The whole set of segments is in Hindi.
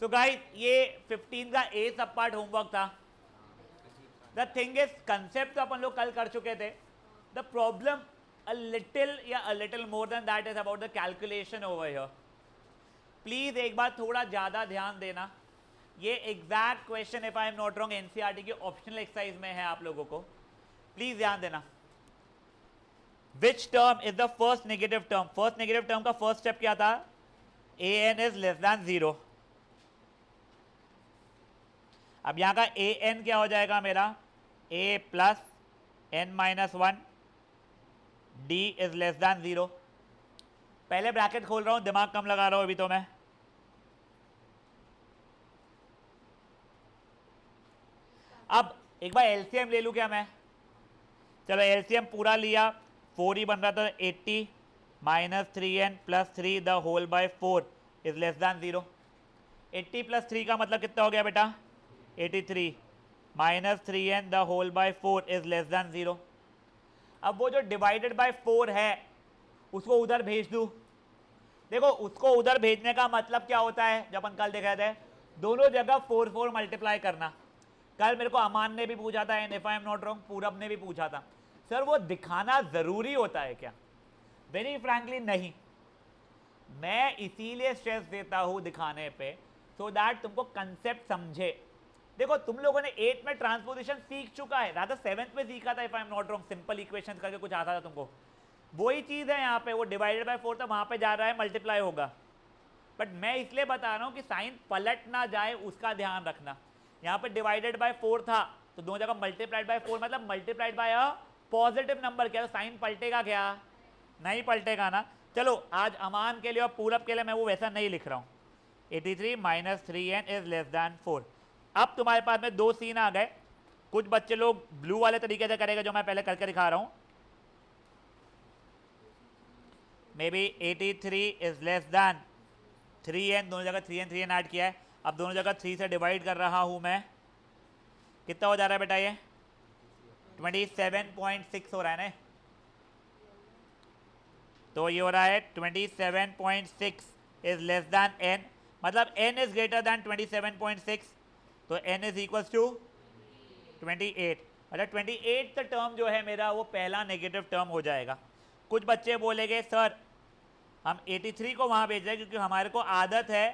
सो गाइस ये 15 का ए सब पार्ट होमवर्क था. द थिंग इज कंसेप्ट तो अपन लोग कल कर चुके थे. The problem a little more than that is about the calculation over here. Please एक बार थोड़ा ज्यादा ध्यान देना. ये exact question if I am not wrong NCERT की ऑप्शनल एक्सरसाइज में है आप लोगों को. प्लीज ध्यान देना. Which term is the first negative term. First negative term का फर्स्ट स्टेप क्या था? A N is less than 0. अब यहां का ए एन क्या हो जाएगा मेरा? A plus N minus 1 D is less than 0. पहले ब्रैकेट खोल रहा हूं, दिमाग कम लगा रहा हूं अभी तो मैं. अब एक बार एलसीएम ले लूं क्या मैं? चलो एलसीएम पूरा लिया. 4 ही बन रहा था. 80 minus 3n plus 3 the whole by 4 is less than 0. 80 plus 3 का मतलब कितना हो गया बेटा? 83 minus 3n the whole by 4 is less than 0. अब वो जो डिवाइडेड बाय 4 है उसको उधर भेज दूं. देखो उसको उधर भेजने का मतलब क्या होता है, जब अपन कल देखा थे, दोनों जगह 4 मल्टीप्लाई करना. कल मेरे को अमान ने भी पूछा था and if I am not wrong पूरब ने भी पूछा था, सर वो दिखाना जरूरी होता है क्या? वेरी फ्रैंकली नहीं. मैं इसीलिए स्ट्रेस देता हूं दिखाने पे, सो दैट तुमको कंसेप्ट समझे. देखो तुम लोगों ने 8 में ट्रांसपोजिशन सीख चुका है, रादर 7th में सीखा था if I am not wrong. Simple equation करके कुछ आता था तुमको. वही चीज है यहाँ पे. वो डिवाइडेड बाय 4 था, वहां पे जा रहा है मल्टीप्लाई होगा. बट मैं इसलिए बता रहा हूं कि साइन पलट ना जाए उसका ध्यान रखना. यहाँ पे डिवाइडेड बाय 4 था तो दोनों जगह मल्टीप्लाइड बाय 4 मतलब multiplied by a positive number. क्या तो साइन पलटेगा क्या? नहीं पलटेगा ना. चलो आज अमान के लिए और पूरब के लिए मैं वो वैसा नहीं लिख रहा हूँ. 83 minus 3n is less then 4. अब तुम्हारे पास में दो सीन आ गए. कुछ बच्चे लोग ब्लू वाले तरीके से करेंगे जो मैं पहले करके दिखा रहा हूं. May be 83 is less then 3n. दोनों जगह 3n ऐड किया है. अब दोनों जगह 3 से डिवाइड कर रहा हूं मैं. कितना हो जा रहा है बेटा? ये 27.6 हो रहा है ना. तो ये हो रहा है 27.6 इज लेस देन n. मतलब n इज ग्रेटर देन 27.6. तो n इज इक्वल टू 28. मतलब 28 टर्म जो है मेरा वो पहला नेगेटिव टर्म हो जाएगा. कुछ बच्चे बोलेंगे सर हम 83 को वहां भेज रहे हैं क्योंकि हमारे को आदत है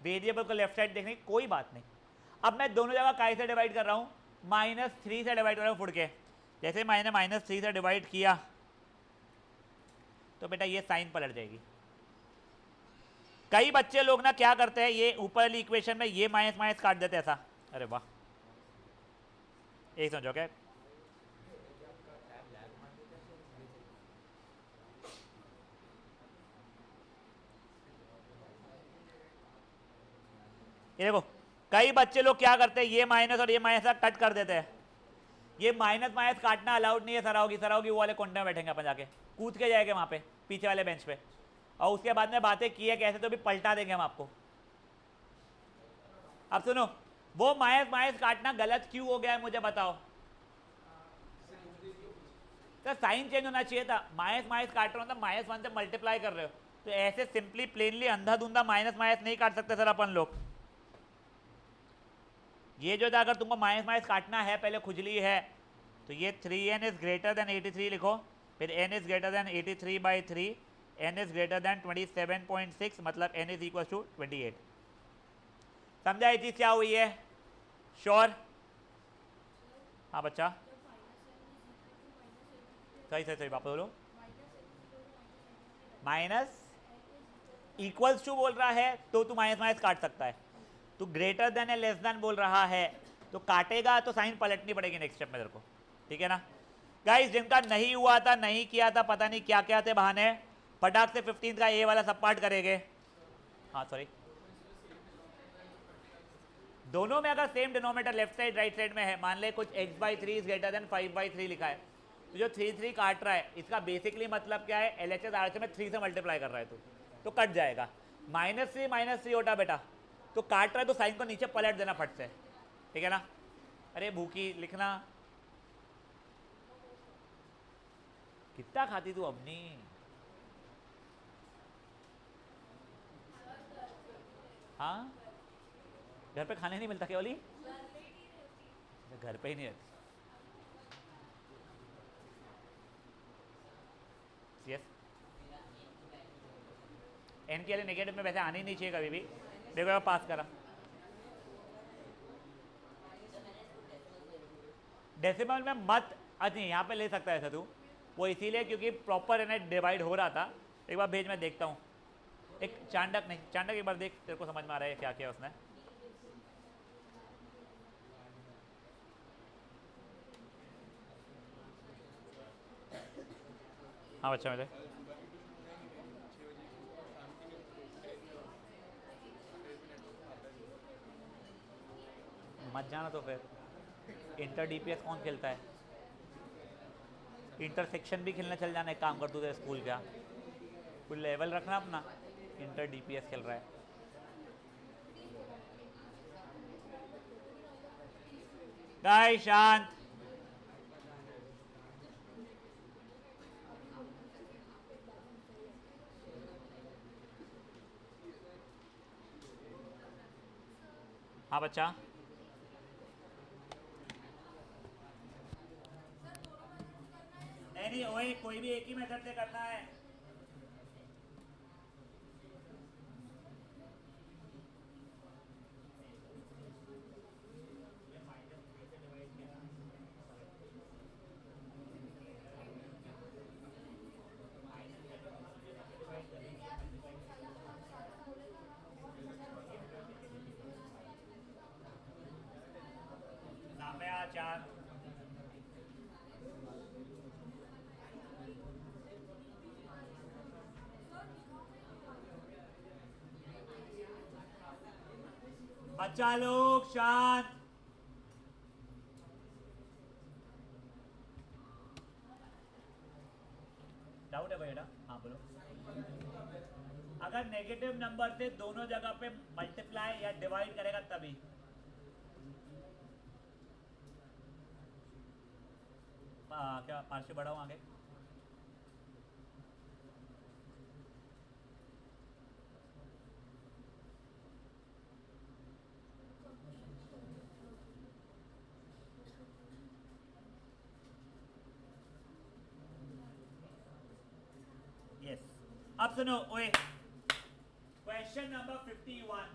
वेरिएबल को लेफ्ट साइड देखने की. कोई बात नहीं. अब मैं दोनों जगह काय से डिवाइड कर रहा हूं? -3 से डिवाइड कर रहा हूं फुड़ के. जैसे मैंने -3 से डिवाइड किया तो बेटा ये साइन पलट जाएगी. कई बच्चे लोग ना क्या करते हैं, ये ऊपर वाली इक्वेशन में ये माइनस माइनस काट देते हैं ऐसा. अरे वाह, एक समझो क्या. ये देखो कई बच्चे लोग क्या करते हैं, ये माइनस और ये माइनस कट कर देते हैं. ये माइनस माइनस काटना अलाउड नहीं है. सराओगी वो वाले कोने में बैठेंगे अपन, जाके कूद के जाएंगे वहां पे पीछे वाले बेंच पे, और उसके बाद में बातें की है कैसे तो भी पलटा देंगे हम आपको. अब सुनो, वो माइनस माइनस काटना गलत क्यों हो गया है मुझे बताओ. तो साइन चेंज होना चाहिए था. माइनस माइनस काट रहा हूं तो -1 से मल्टीप्लाई कर रहे हो, तो ऐसे सिंपली प्लेनली अंधाधुंधा माइनस माइनस नहीं काट सकते सर अपन लोग. ये जो था अगर तुमको माइनस माइनस काटना है, पहले खुजली है, तो ये 3n इज ग्रेटर देन 83 लिखो. फिर n is greater than 83/3. n is greater than 27.6 मतलब n इज इक्वल टू 28. समझा ये चीज क्या हुई है? श्योर? हाँ बच्चा, सही सही सही वापस बोलो. माइनस इक्वल्स टू बोल रहा है तो तू माइनस माइनस काट सकता है. तू ग्रेटर देन या लेस देन बोल रहा है तो काटेगा तो साइन पलटनी पड़ेगी नेक्स्ट स्टेप में तेरे को. ठीक है ना गाइस? जिनका नहीं हुआ था, नहीं किया था, पता नहीं क्या क्या थे बहाने, फटाक से 15 का ए वाला सब पार्ट करेंगे. हाँ सॉरी, दोनों में अगर same denominator left side right side में है, मान ले कुछ x/3 इज ग्रेटर देन 5/3 लिखा है, तो जो 3 काट रहा है इसका बेसिकली मतलब क्या है? LHS RHS में 3 से मल्टीप्लाई कर रहा है तो कट जाएगा. -3 होता बेटा, तो काट रहा है तो साइन को नीचे पलट देना फट से. ठीक है ना? अरे भूखी लिखना. कितना खाती तू अपनी? हाँ घर पे खाने नहीं मिलता क्या वाली? घर पे ही नहीं रहती। यस, एन के लिए नेगेटिव में वैसे आनी नहीं चाहिए कभी भी। देखो पास करा, डेसिमल में मत। अच्छा यहाँ पे ले सकता है ऐसा तू, वो इसीलिए क्योंकि प्रॉपर है ना डिवाइड हो रहा था। एक बार भेज, मैं देखता हूँ। एक चांडक नहीं, चांडक एक बार देख, तेरे को समझ में आ रहा है क्या किया उसने। हाँ बच्चा मेरे, मत जाना तो फिर इंटर डीपीएस कौन खेलता है? इंटरसेक्शन भी खेलना चल जाना, एक काम कर तू तेरे स्कूल का कोई लेवल रखना अपना। इंटर डीपीएस खेल रहा है। गाइस शांत। हाँ बच्चा, नहीं ओए, कोई भी एक ही मेथड से करना है। सामने आ चार। बच्चा लोग शांत। डाउट है बेटा? हाँ बोलो। अगर नेगेटिव नंबर से दोनों जगह पे मल्टीप्लाई या डिवाइड करेगा तभी। क्या पार्श्व बढ़ाओ आगे? यस, अब सुनो ओए, question number 51,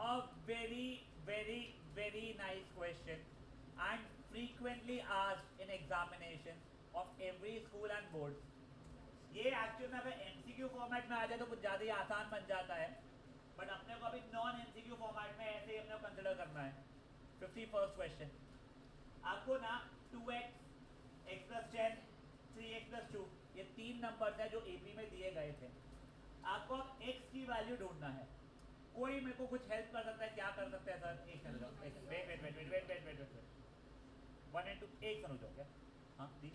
a very very very nice question and frequently asked in examination of every school and board. ये एक्चुअल में अगर एमसीक्यू फॉर्मेट में आ जाए तो कुछ ज़्यादा ही आसान बन जाता है, बट अपने को अभी नॉन एमसीक्यू फॉर्मेट में ऐसे ही अपने को कंसिडर करना है। 51st क्वेश्चन, आपको ना 2x, x plus 10, 3x plus 2, ये तीन नंबर है जो एपी में दिए गए थे। आपको अब x की वैल्यू ढूंढना है। कोई मेरे को कुछ हेल्प कर सकता है? क्या कर सकते हैं सर? एक minute, wait wait wait wait wait wait wait wait 1 and 2 एक समझो क्या? हाँ दी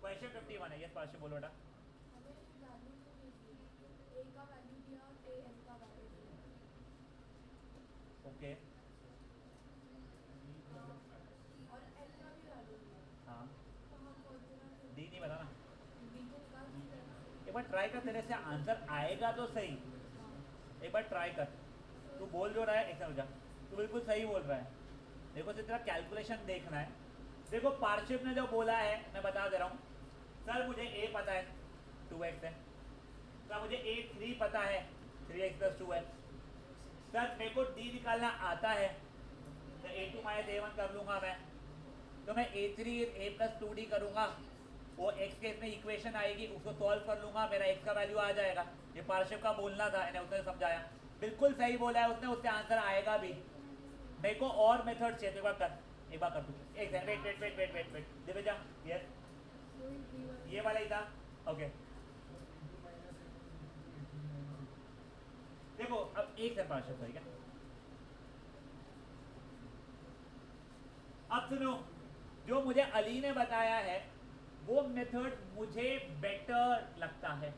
क्वेश्चन 51 है। यस पार्श्व बोलो बेटा। ओके, हाँ डी नहीं बताना। एक बार ट्राई कर, तेरे से आंसर आएगा तो सही। एक बार ट्राई कर। तू बोल जो रहा है, एक समझ जा, तू बिल्कुल सही बोल रहा है। देखो तेरा कैलकुलेशन देखना है। देखो पार्शिप ने जो बोला है मैं बता दे रहा हूँ। सर मुझे ए पता है 2x है, सर मुझे ए 3 पता है 3x प्लस 2x, सर मेरे को डी निकालना आता है तो a2 माइनस a1 कर लूँगा मैं, तो मैं a3 a प्लस 2d करूँगा, वो x के इसमें इक्वेशन आएगी उसको सॉल्व कर लूँगा, मेरा x का वैल्यू आ जाएगा। ये पार्शिप का बोलना था, इन्हें उसने समझाया, बिल्कुल सही बोला है उसने, उससे आंसर आएगा भी। मेरे को और मेथड चाहिए, एक बार कर, एक बार कर तू। एक second, wait wait wait wait wait wait Divya, yes ये वाला ही था। ओके देखो अब एक से पार्शियल सही है। अब सुनो, जो मुझे अली ने बताया है वो मेथड मुझे बेटर लगता है।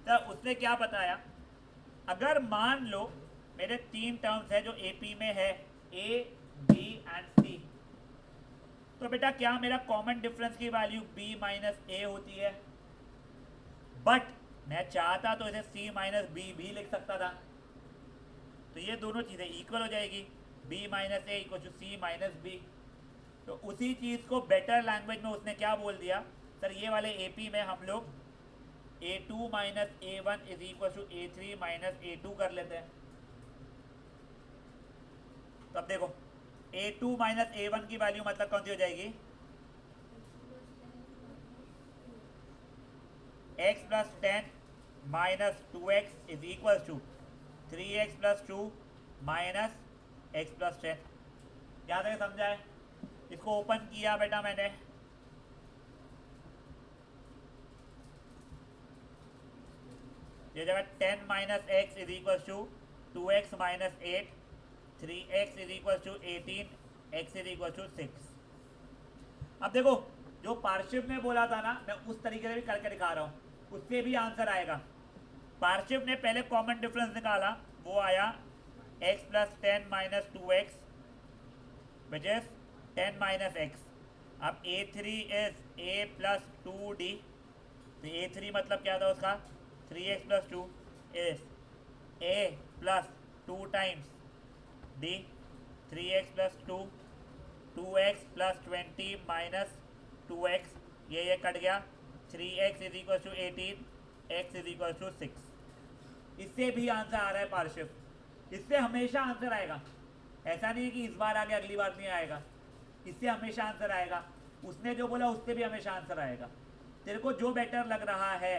तो उसने क्या बताया, अगर मान लो मेरे तीन टर्म्स है जो एपी में है, ए बी एंड सी, तो बेटा क्या मेरा कॉमन डिफरेंस की वैल्यू बी माइनस ए होती है? बट मैं चाहता तो इसे सी माइनस बी भी लिख सकता था। तो ये दोनों चीज़ें इक्वल हो जाएगी, b minus A equal to C minus B. तो उसी चीज़ को बेटर लैंग्वेज में उसने क्या बोल दिया, सर ये वाले AP में हम लोग A2 minus A1 is equal to A3 minus A2 कर लेते हैं। तो अब देखो A2 माइनस A1 की वैल्यू मतलब कौन सी हो जाएगी, x plus 10 minus 2x is equal to 3x plus 2 minus x plus 10। यहाँ तक समझा है? इसको ओपन किया बेटा मैंने, ये जगह 10 minus X is equal to 2x minus 8, 3x is equal to 18, x is equal to 6। अब देखो जो पार्शिव ने बोला था ना, मैं उस तरीके से भी करके दिखा रहा हूँ, उससे भी आंसर आएगा। पार्शिव ने पहले कॉमन डिफरेंस निकाला, वो आया x plus 10 minus 2x which is 10 minus x. अब A3 is a plus 2d, तो A3 मतलब क्या था उसका, 3x plus 2 is a plus 2 times d, 3x plus 2, 2x plus 20 minus 2x, ये कट गया, 3x is equal to 18, x is equal to 6। इससे भी आंसर आ रहा है पार्शिव, इससे हमेशा आंसर आएगा। ऐसा नहीं है कि इस बार आ गया अगली बार नहीं आएगा, इससे हमेशा आंसर आएगा। उसने जो बोला उससे भी हमेशा आंसर आएगा। तेरे को जो बेटर लग रहा है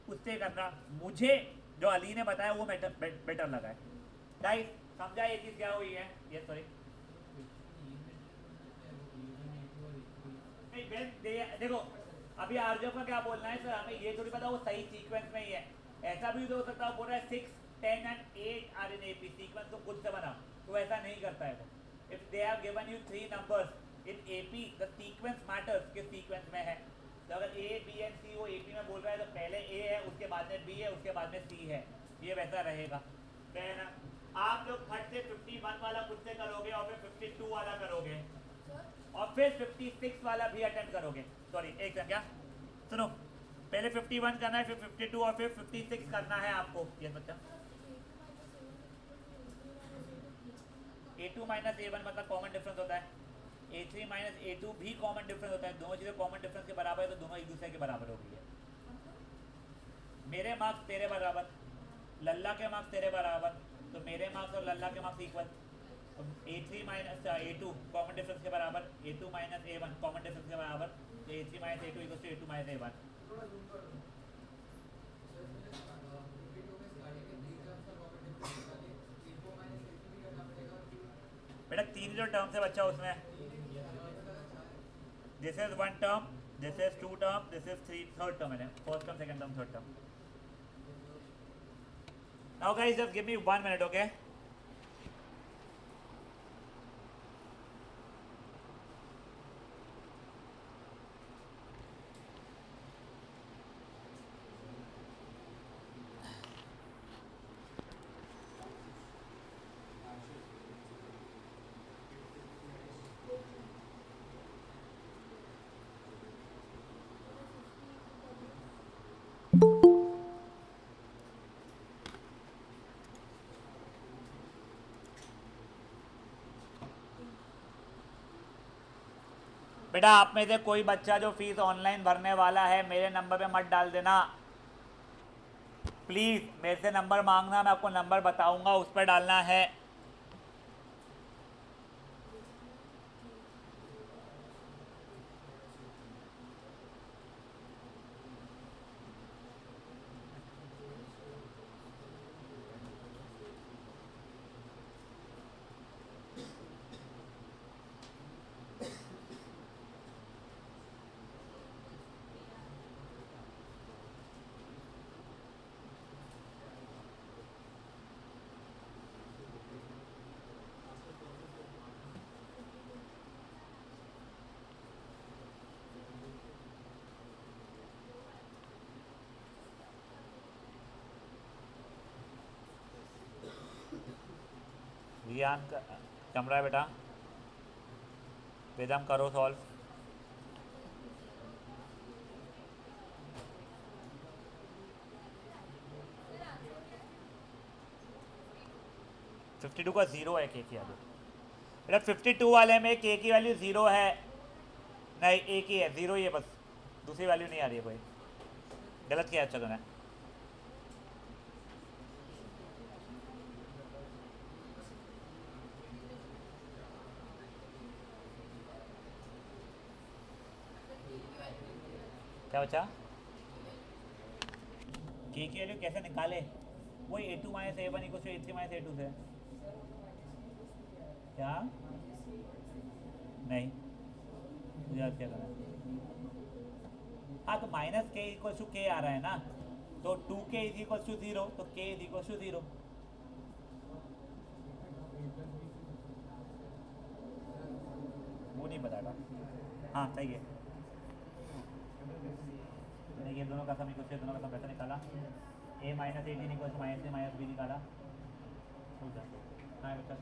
उससे करना, मुझे जो अली ने बताया वो बेटर लगा है। गाइस समझा ये चीज़ क्या हुई है, ये सॉरी देखो अभी आर्जव का क्या बोलना है सर, हमें ये थोड़ी पता वो सही सीक्वेंस में ही है। ऐसा भी तो हो सकता है बोल रहा है 6, 10 and 8 are in AP sequence को खुद से बना, तो ऐसा नहीं करता है वो। If they have given you 3 numbers in AP the sequence matters, किस सीक्वेंस में है। तो अगर A B एंड C वो AP में बोल रहा है तो पहले A है, उसके बाद में B है, उसके बाद में C है, ये वैसा रहेगा। देन आप लोग फट से 51 वाला खुद से करोगे और फिर 52 वाला करोगे और फिर 56 वाला भी अटेंड करोगे। सॉरी एक सेकंड, क्या सुनो, पहले 51 करना है, फिर 52 और फिर 56 करना है आपको। ये बच्चा A2 माइनस A1 मतलब कॉमन डिफरेंस होता है, A3 माइनस A2 भी कॉमन डिफरेंस होता है। दोनों चीज़ें कॉमन डिफरेंस के बराबर है तो दोनों एक दूसरे के बराबर हो गई है। मेरे मार्क्स तेरे बराबर, लल्ला के मार्क्स तेरे बराबर, तो मेरे मार्क्स और लल्ला के marks equal. A3 minus A2 common difference के बराबर, A2 minus A1 common difference के बराबर, तो A3 minus A2 equal to A2 minus A1। बेटा 3 जो टर्म्स है बच्चा उसमें, this is 1 term, this is 2 term, this is 3 term है, first term, second term, third term. Now guys just give me 1 minute, okay. बेटा आप में से कोई बच्चा जो फीस ऑनलाइन भरने वाला है मेरे नंबर पे मत डाल देना प्लीज़। मेरे से नंबर मांगना, मैं आपको नंबर बताऊंगा, उस पर डालना है। रियान का कमरा है बेटा, वेदम करो सॉल्व। 52 का 0 है के की वैल्यू। बेटा 52 वाले में के की वैल्यू 0 है, नहीं एक ही है, 0 ही है बस, दूसरी वैल्यू नहीं आ रही है कोई। गलत किया अच्छा तूने। क्या बचा? के की वैल्यू कैसे निकाले? वही a2 minus a1 equal to a3 minus a2 से। क्या? नहीं, मुझे याद क्या करना है। हाँ तो माइनस के इक्वल टू के आ रहा है ना, तो 2k इज इक्वल टू 0, तो k इज इक्वल टू 0। वो नहीं बताएगा। हाँ सही है, मैंने ये दोनों का सम इक्वल टू दोनों का सम कैसे निकाला? a minus 18 equal to minus a minus b निकाला। हो जाए हाँ बच्चा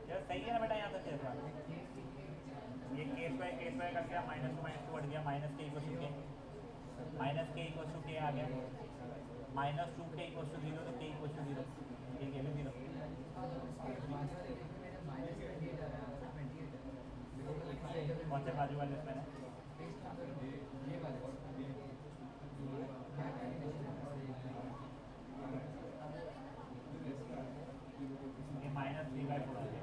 यार सही है ना बेटा, यहाँ तक चलेगा। ये के स्क्वायर करके माइनस टू बढ़ गया, माइनस के इक्वल टू के, माइनस के इक्वल टू के आ गया, माइनस 2k इक्वल टू 0, तो के इक्वल टू 0, ये भी 0। कौन से बाजू वाले इसमें ये माइनस 3/4 आ गया।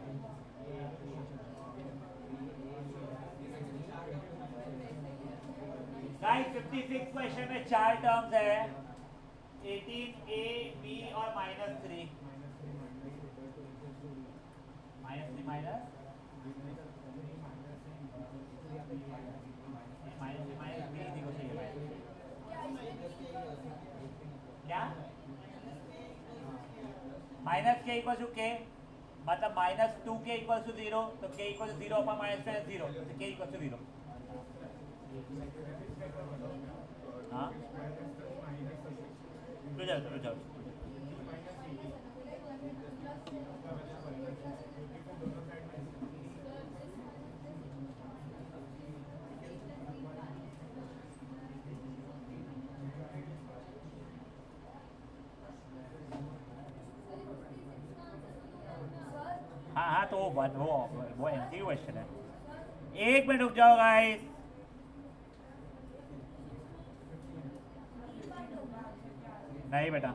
गाइस 56 क्वेश्चन में 4 टर्म्स है, 18a b और माइनस 3 माइनस माइनस क्या minus k equal to k, मतलब माइनस 2k इक्वल टू 0, तो k equal to 0 upon minus 0, तो k इक्वल टू 0। हाँ रुक जाओ। हाँ तो वो एमसीक्यू क्वेश्चन है। एक मिनट रुक जाओ गाइस। नहीं बेटा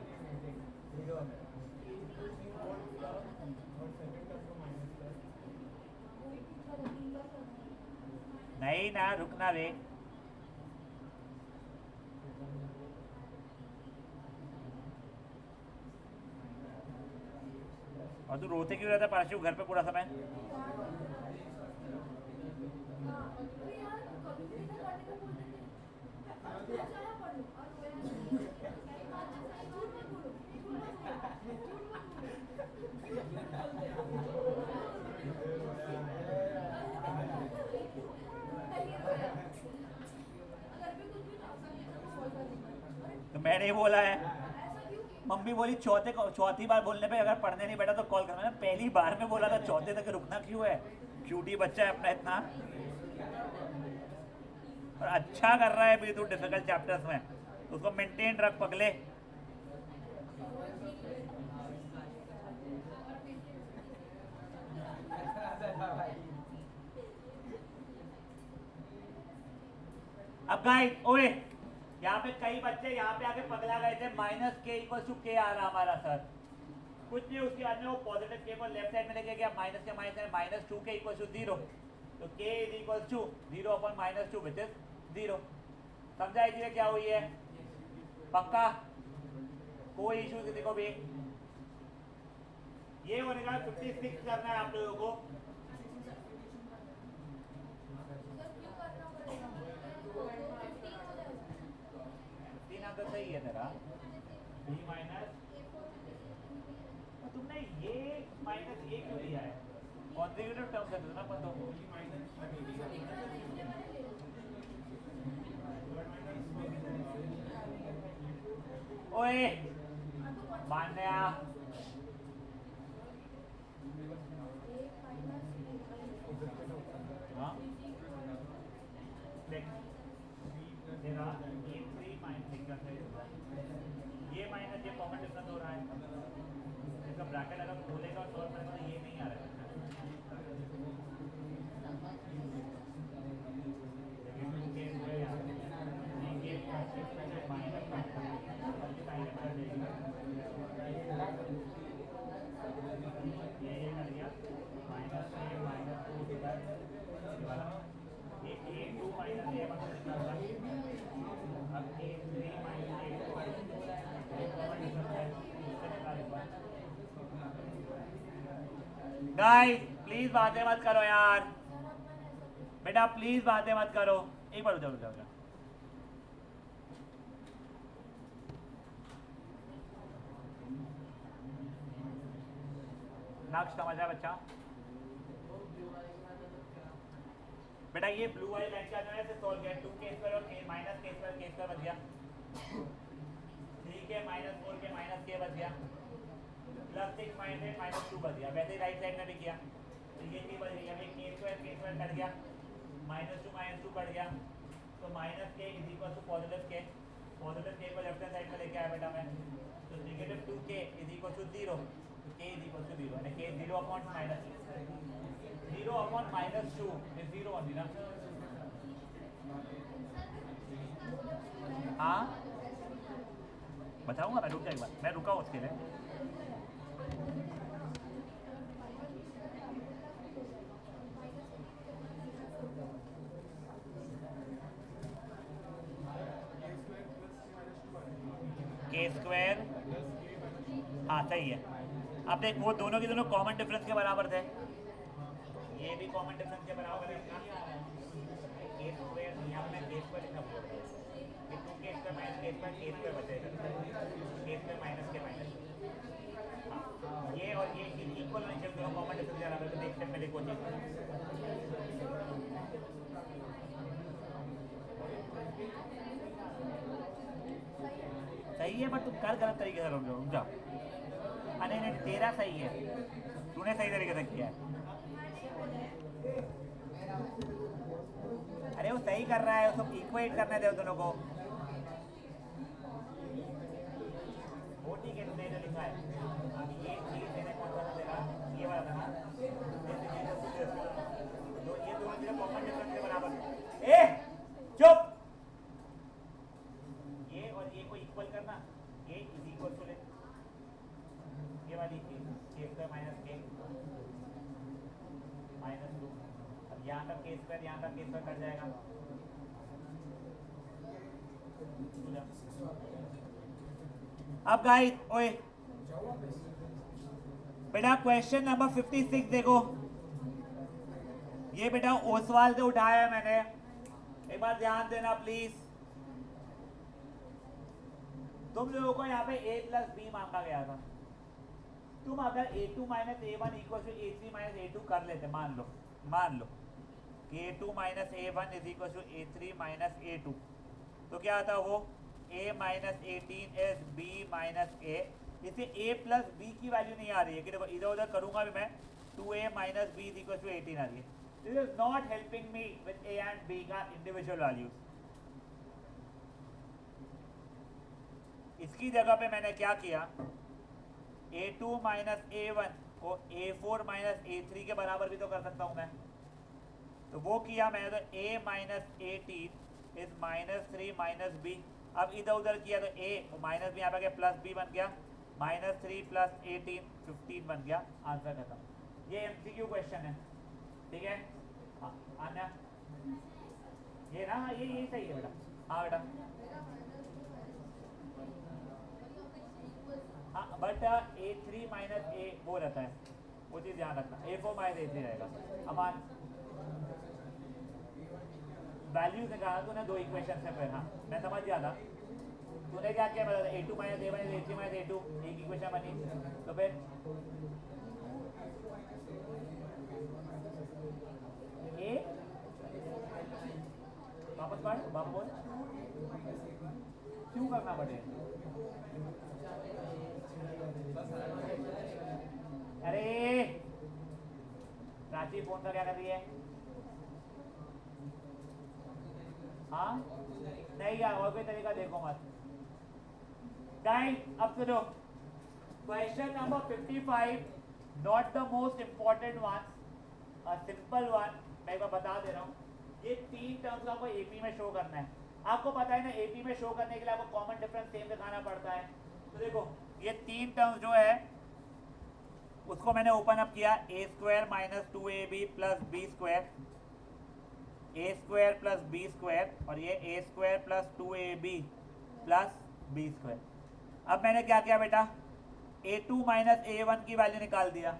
नहीं ना, रुकना रे। और तू रोते क्यों रहता पार्शिव घर पे पूरा समय? तो मैंने ही बोला है, मम्मी बोली चौथी बार बोलने पे अगर पढ़ने नहीं बैठा तो कॉल करना। मैंने पहली बार में बोला था, चौथे तक रुकना क्यों है? क्यूटी बच्चा है अपना इतना, और अच्छा कर रहा है भी तू डिफिकल्ट चैप्टर्स में, तो उसको मेंटेन रख पगले। अब गाइस ओए, यहाँ पे कई बच्चे यहाँ पे आके पगला गए थे, माइनस के इक्वल टू के आ रहा हमारा सर, कुछ नहीं। उसके बाद में वो पॉजिटिव के को लेफ्ट साइड में लेके गया, माइनस के माइनस 2k इक्वल टू 0, तो k is equal to 0 upon minus 2 which is 0। समझा इसलिए क्या हुई है? पक्का कोई इशू किसी को भी? ये होने का 56 करना है आप लोगों को। तो सही है तेरा b माइनस, तुमने ये माइनस a क्यों लिया है? कॉन्जिक्यूटिव टर्म कर दो ना अपन तो। ओए मान्या हाँ देख तेरा ये 3 माइनस ये ब्रैकेट अगर खोलेगा और सॉल्व करेगा तो ये नहीं आ रहा है। गाइस प्लीज बातें मत करो यार, बेटा प्लीज बातें मत करो। एक बार उधर उधर नक्श समझा बच्चा? बेटा ये ब्लू वाली लाइन क्या है से सॉल्व किया, 2k² और k माइनस k² बच गया, 3k minus 4k minus k बच गया, प्लस 6 माइनस 2 बच गया। वैसे ही राइट साइड में भी किया तो ये चीज बच गई। अभी k² कट गया, -2 कट गया, तो minus k is equal to positive k को लेफ्ट हैंड साइड में लेके आया बेटा मैं, तो negative 2k is equal to 0, तो k इज इक्वल टू 0 यानी k 0 अपॉन -2 इज 0 ओनली ना। हाँ बताऊंगा मैं, रुक जा एक बार, मैं रुका हूँ उसके लिए। k² हाँ सही है। अब देख वो दोनों के दोनों कॉमन डिफरेंस के बराबर थे, ये भी कॉमन डिफरेंस के बराबर है इसका। k² यहाँ पे k² लिखा हुआ है, ये 2k² माइनस k² बचेगा, k² माइनस के माइनस। हाँ ये और ये इक्वल नहीं चल, दोनों कॉमन डिफरेंस के बराबर। तो नेक्स्ट स्टेप में देखो चीज सही है, बट तुम कर गलत तरीके से रुक जाओ। अरे नहीं तेरा सही है, तूने सही तरीके से किया है। अरे वो सही कर रहा है, उसको इक्वेट करने दे दोनों को। वो ठीक है, तूने जो लिखा है अब ये चीज मैंने कौन सा देगा, ये वाला था ना, तो ये दोनों चीजें कॉमन डिफरेंस के बराबर। ए चुप, ये और ये को इक्वल करना, ये इज इक्वल टू ये वाली चीज k² माइनस k माइनस 2। अब यहाँ का k² यहाँ का k² कट जाएगा। अब गाइस ओए बेटा क्वेश्चन नंबर 56 देखो, ये बेटा ओसवाल से उठाया है मैंने, एक बार ध्यान देना प्लीज। तुम लोगों को यहाँ पे a प्लस बी मांगा गया था, तुम अगर a2 minus a1 equal to a3 minus a2 कर लेते, मान लो कि a2 minus a1 is equal to a3 minus a2, तो क्या आता वो a minus 18 is b minus a। इसे a प्लस b की वैल्यू नहीं आ रही है कि देखो इधर उधर करूंगा भी मैं, 2a minus b is equal to 18 आ रही है। This is not helping me with a and b का इंडिविजुअल वैल्यूज। इसकी जगह पे मैंने क्या किया, a2 माइनस a1 को a4 माइनस a3 के बराबर भी तो कर सकता हूं मैं, तो वो किया मैंने, तो a minus 18 is minus 3 minus b। अब इधर उधर किया तो a माइनस b यहाँ पे गया, प्लस b बन गया, माइनस 3 प्लस 18 15 बन गया, आंसर खत्म। ये MCQ क्वेश्चन है, ठीक है। हाँ आना ये ना, ये सही है बेटा। हाँ बेटा हाँ, बट a3 माइनस a वो रहता है, वो चीज़ ध्यान रखना, a4 माइनस a3 रहेगा। अमान वैल्यू से कहा तूने दो इक्वेशन से, फिर हाँ मैं समझ गया था। तूने क्या किया बता, a2 minus a1 a3 minus a2 एक इक्वेशन बनी, तो फिर a वापस पढ़, वापस बोल, क्यों करना पड़ेगा? अरे प्राची फोन का क्या कर रही है? हाँ नहीं यार, और कोई तरीका देखो मत। गाइस अब सुनो, question number 55, not the most important one, a simple one. मैं एक बार बता दे रहा हूँ, ये 3 टर्म्स आपको एपी में शो करना है। आपको पता है ना, एपी में शो करने के लिए आपको कॉमन डिफरेंस सेम दिखाना पड़ता है। तो देखो ये 3 टर्म्स जो है उसको मैंने ओपन अप किया, a square minus 2ab plus b square, a square plus b square, और ये a square plus 2ab plus b square. अब मैंने क्या किया बेटा, a2 माइनस a1 की वैल्यू निकाल दिया।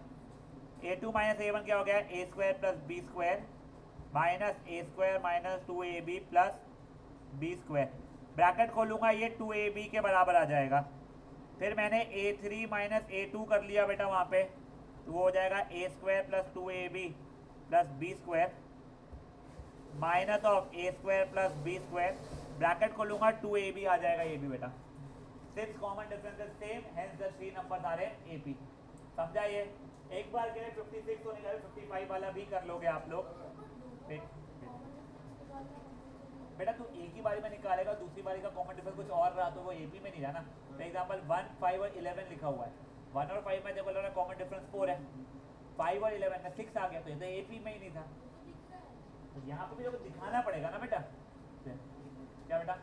a2 माइनस a1 क्या हो गया, a square plus b square minus a square minus 2ab plus b square. Bracket खोलूंगा, ये 2ab के बराबर आ जाएगा। फिर मैंने a3 माइनस a2 कर लिया बेटा वहाँ पे, तो वो हो जाएगा a square plus 2ab plus b square minus of a square plus b square. Bracket खोलूंगा, 2ab आ जाएगा ये भी बेटा। Since common difference is same, hence the 3 numbers are in AP. समझा ये? एक बार के लिए 56 तो निकाले, 55 वाला भी कर लोगे आप लोग। बेटा तू एक ही बारी में निकालेगा, दूसरी बारी का कॉमन डिफरेंस कुछ और रहा तो वो एपी में नहीं रहा ना। फॉर एग्जांपल 1, 5 और 11 लिखा हुआ है, 1 और 5 में जब बोल रहा कॉमन डिफरेंस 4 है, 5 और 11 में 6 आ गया, तो ये तो एपी में ही नहीं था। तो यहाँ पे भी तो दिखाना पड़ेगा ना बेटा। क्या बेटा,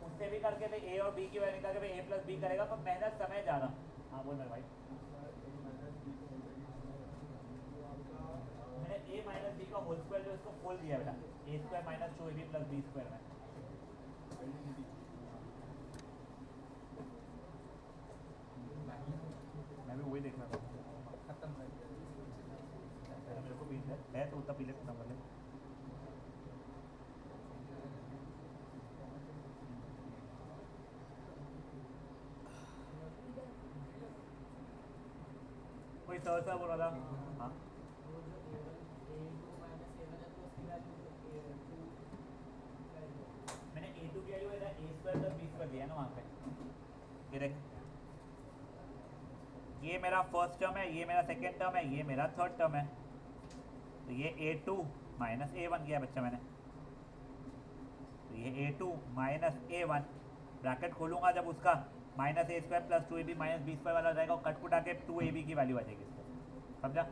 उससे भी करके थे ए और बी की वजह निकाल के ए प्लस बी करेगा, पर मेहनत समय ज़्यादा। हाँ बोल मेरे भाई, मैंने a माइनस बी का होल स्क्वायर जो इसको खोल दिया बेटा, a square minus 2ab plus b square में। मैं भी वही देख रहा था, खत्म कर दिया मेरे को भी है तो उतना पीले खत्म कर ले। कोई सर बोल रहा था। हाँ मैंने a2 की वैल्यू है ए स्क्वायर प्लस बी स्क्वायर दिया ना वहाँ पे। ये देख, ये मेरा फर्स्ट टर्म है, ये मेरा सेकेंड टर्म है, ये मेरा थर्ड टर्म है। तो ये a2 माइनस a1 किया बच्चा मैंने, तो ये a2 माइनस a1। ब्रैकेट खोलूंगा जब उसका, minus a square plus 2ab minus b square वाला हो जाएगा, और कट कुटा के 2ab की वैल्यू आ जाएगी इसको। समझा?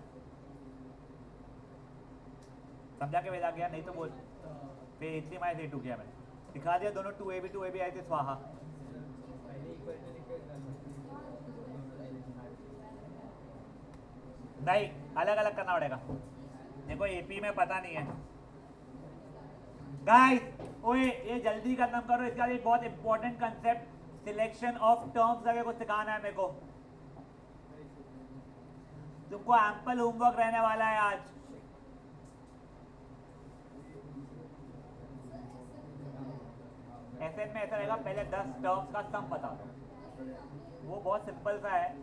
समझा के भेजा गया, नहीं तो बोल। फिर a3 माइनस a2 किया मैंने, दिखा दिया दोनों 2ab आए थे स्वाहा। नहीं, अलग अलग करना पड़ेगा। देखो एपी में पता नहीं है गाइस। ओए ये जल्दी खत्म करो, इसका एक बहुत important concept, selection of terms अगर कुछ सिखाना है मेरे को। तुमको एम्पल होमवर्क रहने वाला है आज। एसएन में ऐसा रहेगा, पहले 10 टर्म्स का सम बता दो। वो बहुत सिंपल सा है,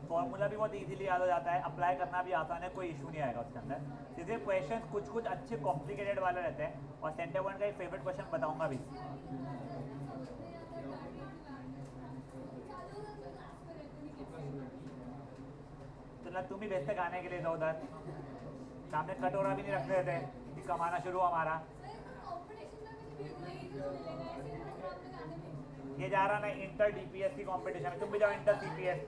फॉर्मूला भी बहुत इजीली याद हो जाता है, अप्लाई करना भी आसान है, कोई इशू नहीं आएगा उसके अंदर। सीधे क्वेश्चन कुछ कुछ अच्छे कॉम्प्लिकेटेड वाले रहते हैं, और सेंटर वन का एक फेवरेट क्वेश्चन बताऊंगा भी। तो ना तुम ही भेजते गाने के लिए इधर उधर, सामने कटोरा भी नहीं रख रहे थे कि कमाना शुरू हमारा। ये जा रहा ना इंटर डीपीएस की कंपटीशन में, तुम भी जाओ इंटर सीपीएस।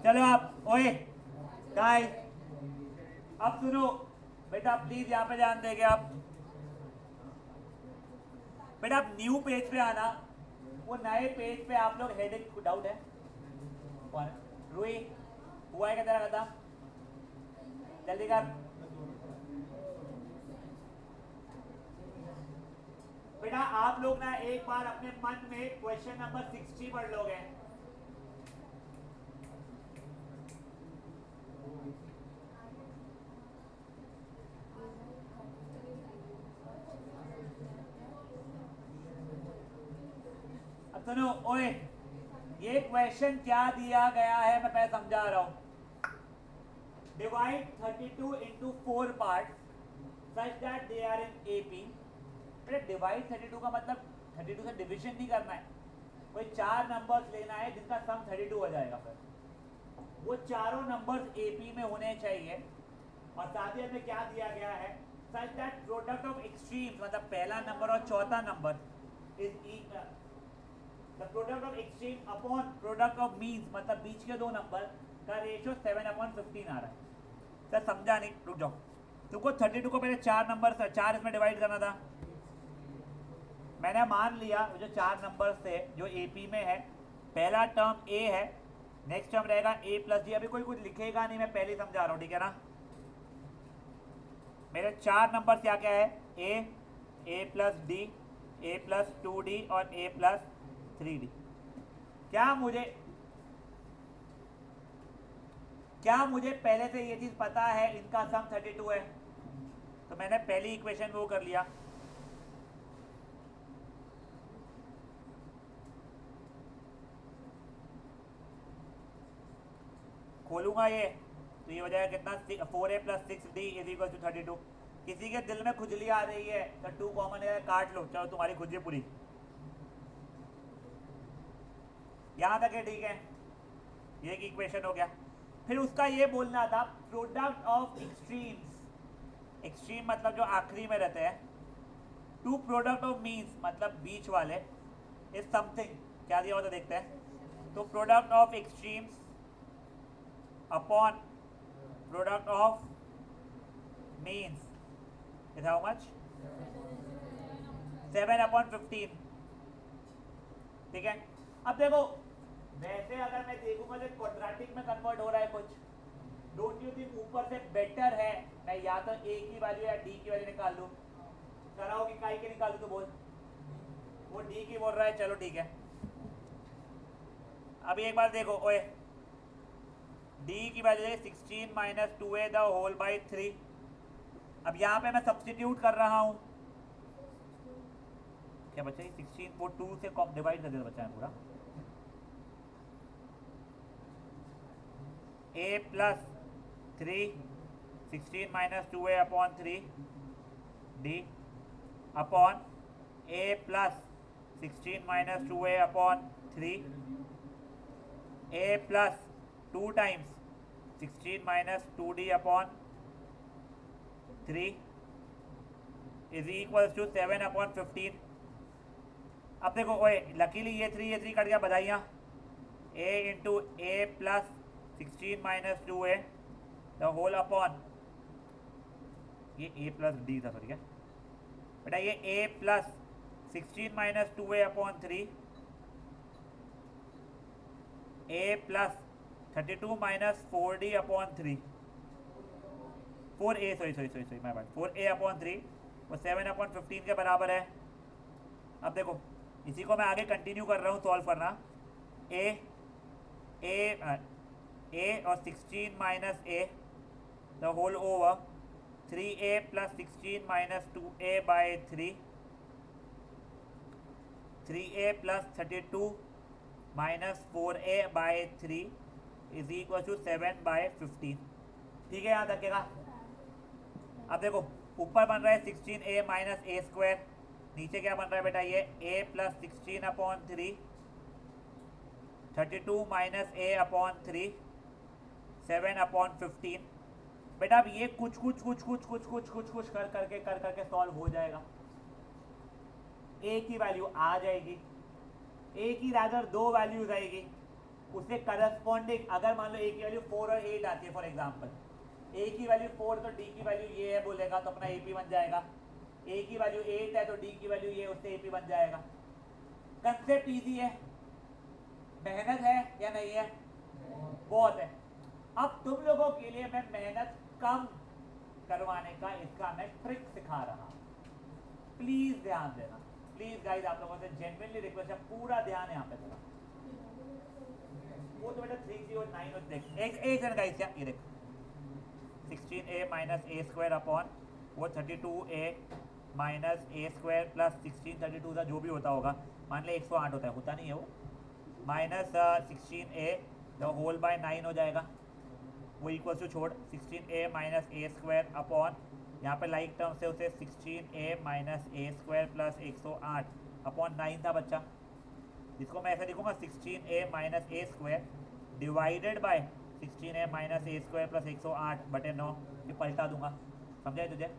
चलो आप, ओए गाइस अब सुनो बेटा, प्लीज यहाँ पे ध्यान देंगे आप। बेटा आप न्यू पेज पे आना, वो नए पेज पे आप लोग हेडिंग, डाउट है कौन? रूही हुआ है क्या तेरा खत्म? जल्दी कर बेटा। आप लोग ना एक बार अपने मन में क्वेश्चन नंबर 60 पढ़ लोगे। अब सुनो ओए, ये क्वेश्चन क्या दिया गया है मैं पहले समझा रहा हूं। Divide 32 into 4 parts such that they are in AP। बेटा डिवाइड 32 का मतलब 32 से डिवीजन नहीं करना है, कोई 4 नंबर्स लेना है जिनका सम 32 हो जाएगा। फिर वो चारों नंबर्स AP में होने चाहिए, और साथ ही हमें क्या दिया गया है, such that product of extremes मतलब पहला नंबर और चौथा number is equal, the product of extreme upon product of means मतलब बीच के दो नंबर का रेशियो 7/15 आ रहा है। सर समझा नहीं, रुक जाओ। तुमको 32 को पहले चार नंबर से चार इसमें डिवाइड करना था। मैंने मान लिया जो चार नंबर से जो एपी में है, पहला टर्म ए है, नेक्स्ट टर्म रहेगा ए प्लस डी। अभी कोई कुछ लिखेगा नहीं, मैं पहले ही समझा रहा हूँ, ठीक है ना। मेरे चार नंबर क्या क्या है, a plus D, a plus 2d और ए प्लस 3d। क्या मुझे पहले से ये चीज पता है इनका सम 32 है, तो मैंने पहली इक्वेशन वो कर लिया। खोलूंगा ये तो ये हो जाएगा कितना, 4a plus 6d is equal to 32। किसी के दिल में खुजली आ रही है तो 2 कॉमन है, काट लो, चलो तुम्हारी खुजली पूरी। यहां तक है, ठीक है, ये एक इक्वेशन हो गया। फिर उसका ये बोलना था प्रोडक्ट ऑफ एक्सट्रीम्स, एक्सट्रीम मतलब जो आखिरी में रहते हैं, टू प्रोडक्ट ऑफ मीन्स मतलब बीच वाले, इज समथिंग, क्या दिया होता देखते हैं। तो product of extremes upon product of means is how much, 7/15, ठीक है। अब देखो वैसे अगर मैं देखूंगा तो क्वाड्रेटिक में कन्वर्ट हो रहा है कुछ, डोंट यू थिंक ऊपर से बेटर है मैं या तो ए की वैल्यू या डी की वैल्यू निकाल लूं। कराओ कि काई की निकाल दूं तो बोल, वो डी की बोल रहा है, चलो ठीक है। अभी एक बार देखो, ओए डी की वैल्यू है 16 minus 2a the whole by 3। अब यहाँ पे मैं सब्सटीट्यूट कर रहा हूँ, क्या बचा, 16 वो 2 से डिवाइड कर देता बच्चा है पूरा, a plus 3 16 minus 2a upon 3 d upon a plus 16 minus 2a upon 3 a plus 2 times 16 minus 2d upon 3 is equal to 7/15। अब देखो ओए लकीली ये 3 कट गया, बधाइयाँ। a into a plus 16 minus 2a the whole upon, ये a प्लस डी था सॉरी, क्या बेटा, ये a plus 16 minus 2a upon 3 a plus 32 minus 4d upon 3 4a sorry my bad 4a upon 3 वो 7/15 के बराबर है। अब देखो इसी को मैं आगे कंटिन्यू कर रहा हूँ सॉल्व करना। a और 16 minus a the whole over 3a plus 16 minus 2a by 3 3a plus 32 minus 4a by 3 is equal to 7/15, ठीक है, यहाँ तकेगा। अब देखो ऊपर बन रहा है 16a माइनस a स्क्वायर, नीचे क्या बन रहा है बेटा, ये a plus 16 upon 3 32 minus a upon 3 7/15। बेटा अब ये कुछ कर करके सॉल्व हो जाएगा। a की वैल्यू आ जाएगी, a की रादर दो वैल्यूज आएगी, उससे करस्पॉन्डिंग अगर मान लो a की वैल्यू 4 और 8 आती है फॉर एग्जांपल, a की वैल्यू 4 तो d की वैल्यू ये है बोलेगा तो अपना ap बन जाएगा, a की वैल्यू 8 है तो d की वैल्यू ये, उससे ap बन जाएगा। कंसेप्ट इजी है, मेहनत है या नहीं है, बहुत है। अब तुम लोगों के लिए मैं मेहनत कम करवाने का इसका मैं ट्रिक सिखा रहा हूं, प्लीज ध्यान देना, प्लीज गाइस, आप लोगों से जेन्युइनली रिक्वेस्ट है, पूरा ध्यान यहाँ पे देना। वो तो बेटा 309 और देख एक जन गाइस, क्या ये देख 16a minus a square upon वो 32a minus a square plus 16 32 का जो भी होता होगा, मान ले 108 होता नहीं है वो, minus 16a the whole bye 9 हो जाएगा, वो इक्वल टू छोड़ 16a minus a square upon, यहाँ पे लाइक टर्म से उसे 16a minus a square plus 108 upon 9 था बच्चा, जिसको मैं ऐसे लिखूंगा 16a minus a square divided by 16 है माइनस ए स्क्वायर प्लस 108/9, ये पलटा दूंगा, समझाए तुझे?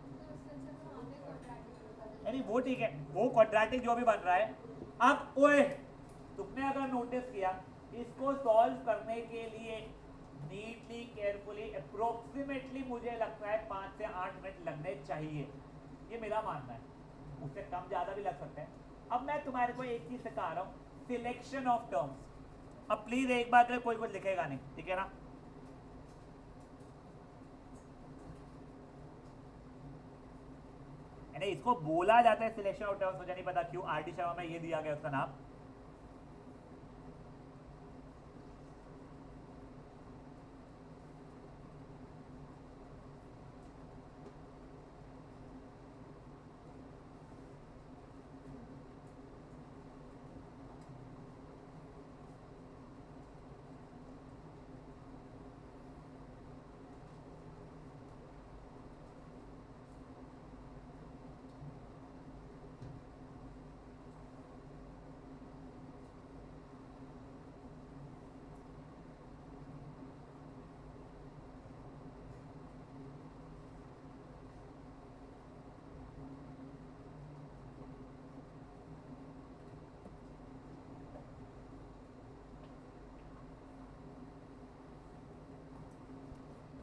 यानी वो ठीक है, वो क्वाड्रेटिक जो भी बन रहा है। अब ओए, तुमने अगर नोटिस किया, इसको सॉल्व करने के लिए नीटली केयरफुली अप्रोक्सीमेटली मुझे लगता है 5 से 8 मिनट लगने चाहिए, ये मेरा मानना है, उससे कम ज़्यादा भी लग सकते हैं। अब मैं तुम्हारे को एक चीज़ सिखा रहा हूँ, सिलेक्शन ऑफ टर्म्स। अब प्लीज़ एक बात है, कोई कुछ लिखेगा नहीं, ठीक है ना? नहीं, इसको बोला जाता है सिलेक्शन ऑफ टर्म्स, मुझे नहीं पता क्यों आर डी शर्मा में ये दिया गया उसका नाम।